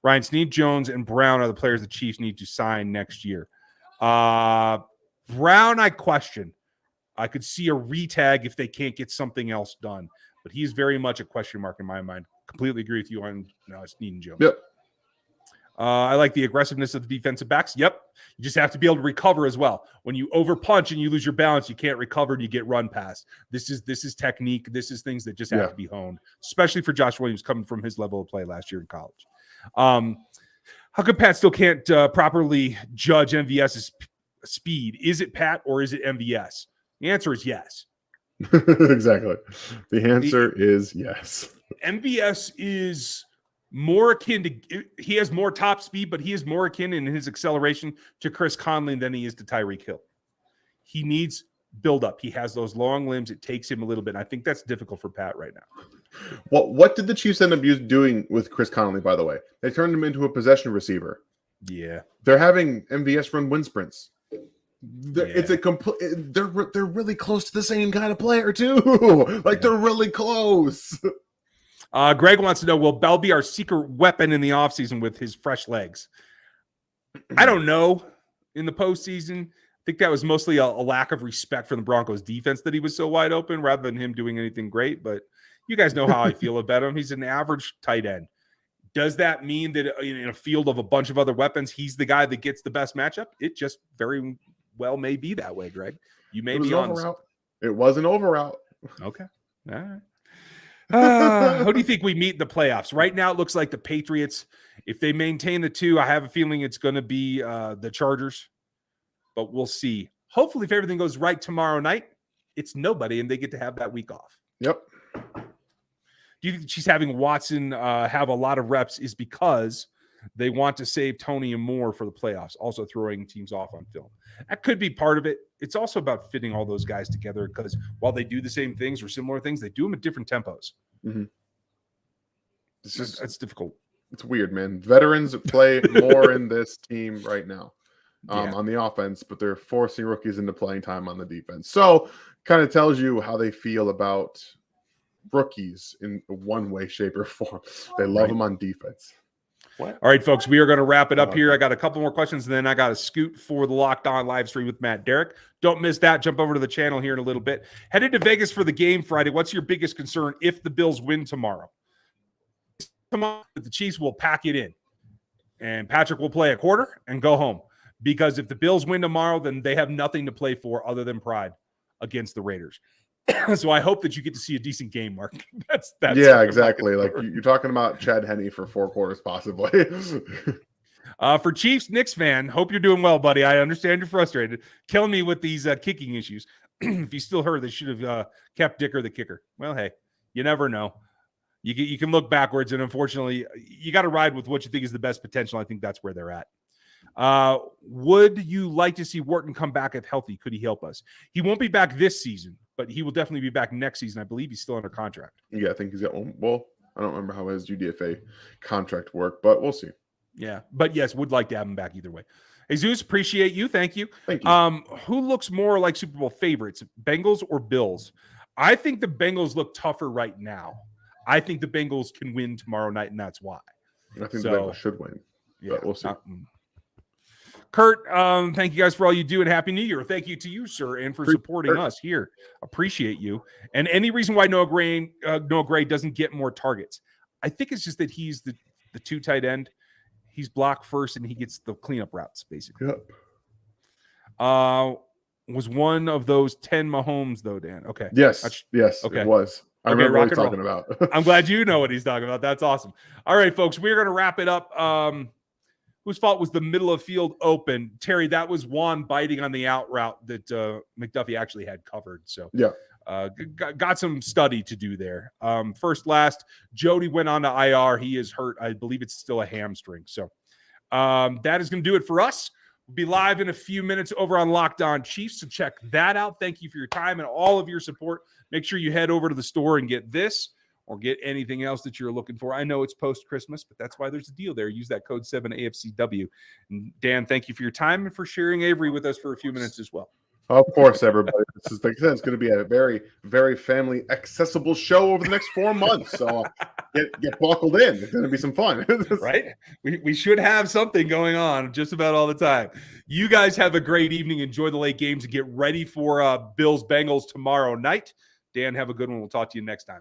Ryan, Sneed, Jones, and Brown are the players the Chiefs need to sign next year. Brown, I question. I could see a retag if they can't get something else done, but he's very much a question mark in my mind. Completely agree with you on Sneed and Jones. Yep. I like the aggressiveness of the defensive backs. Yep. You just have to be able to recover as well. When you overpunch and you lose your balance, you can't recover and you get run past. This is technique. This is things that just have to be honed, especially for Josh Williams coming from his level of play last year in college. How come Pat still can't properly judge MVS's speed? Is it Pat or is it MVS? The answer is yes. Exactly. The answer is yes. MVS is more akin to, he has more top speed, but he is more akin in his acceleration to Chris Conley than he is to Tyreek Hill. He needs build up. He has those long limbs. It takes him a little bit. I think that's difficult for Pat right now. What did the Chiefs end up doing with Chris Conley, by the way? They turned him into a possession receiver. Yeah. They're having MVS run wind sprints. It's a complete. They're really close to the same kind of player too. They're really close. Greg wants to know, will Bell be our secret weapon in the offseason with his fresh legs? I don't know. In the postseason, I think that was mostly a lack of respect for the Broncos defense that he was so wide open rather than him doing anything great. But you guys know how I feel about him. He's an average tight end. Does that mean that in a field of a bunch of other weapons, he's the guy that gets the best matchup? It just very well may be that way, Greg. You may be on. It was an over route. Okay. All right. Who do you think we meet in the playoffs? Right now, it looks like the Patriots. If they maintain the 2, I have a feeling it's going to be the Chargers, but we'll see. Hopefully, if everything goes right tomorrow night, it's nobody, and they get to have that week off. Yep. Do you think she's having Watson have a lot of reps is because they want to save Toney and Moore for the playoffs, also throwing teams off on film? That could be part of it. It's also about fitting all those guys together because while they do the same things or similar things, they do them at different tempos. Mm-hmm. It's difficult. It's weird, man. Veterans play more in this team right now on the offense, but they're forcing rookies into playing time on the defense. So kind of tells you how they feel about rookies in one way, shape, or form. They love them on defense. What? All right, folks, we are going to wrap it up here. I got a couple more questions, and then I got to scoot for the Locked On live stream with Matt Derrick. Don't miss that. Jump over to the channel here in a little bit. Headed to Vegas for the game Friday. What's your biggest concern if the Bills win tomorrow? The Chiefs will pack it in, and Patrick will play a quarter and go home. Because if the Bills win tomorrow, then they have nothing to play for other than pride against the Raiders. So I hope that you get to see a decent game, Mark. That's yeah, exactly. Like you're talking about Chad Henne for 4 quarters, possibly. For Chiefs Knicks fan, hope you're doing well, buddy. I understand you're frustrated. Killing me with these kicking issues. If you still heard, they should have kept Dicker the kicker. Well, hey, you never know. You can look backwards, and unfortunately, you got to ride with what you think is the best potential. I think that's where they're at. Would you like to see Wharton come back if healthy? Could he help us? He won't be back this season, but he will definitely be back next season. I believe he's still under contract. Yeah, I think he's got one. Well, I don't remember how his UDFA contract worked, but we'll see. Yeah, but yes, would like to have him back either way. Jesus, appreciate you. Thank you. Thank you. Who looks more like Super Bowl favorites, Bengals or Bills? I think the Bengals look tougher right now. I think the Bengals can win tomorrow night, and that's why. I think the Bengals should win, but we'll see. Kurt, thank you guys for all you do, and Happy New Year. Thank you to you, sir, and for supporting us here. Appreciate you. And any reason why Noah Gray doesn't get more targets? I think it's just that he's the 2 tight end. He's blocked first, and he gets the cleanup routes, basically. Yep. Was one of those 10 Mahomes, though, Dan? Okay. Yes, okay. It was. I remember what he's talking about. I'm glad you know what he's talking about. That's awesome. All right, folks, we're going to wrap it up. Whose fault was the middle of field open? Terry, that was Juan biting on the out route that McDuffie actually had covered. So yeah, got some study to do there. Last, Jody went on to IR. He is hurt. I believe it's still a hamstring. So that is going to do it for us. We'll be live in a few minutes over on Locked On Chiefs, so check that out. Thank you for your time and all of your support. Make sure you head over to the store and get this or get anything else that you're looking for. I know it's post-Christmas, but that's why there's a deal there. Use that code 7AFCW. And Dan, thank you for your time and for sharing Avery with us for a few minutes as well. Of course, everybody. This is, like I said, it's going to be a very, very family accessible show over the next 4 months. So get buckled in. It's going to be some fun. Right? We should have something going on just about all the time. You guys have a great evening. Enjoy the late games and get ready for Bills-Bengals tomorrow night. Dan, have a good one. We'll talk to you next time.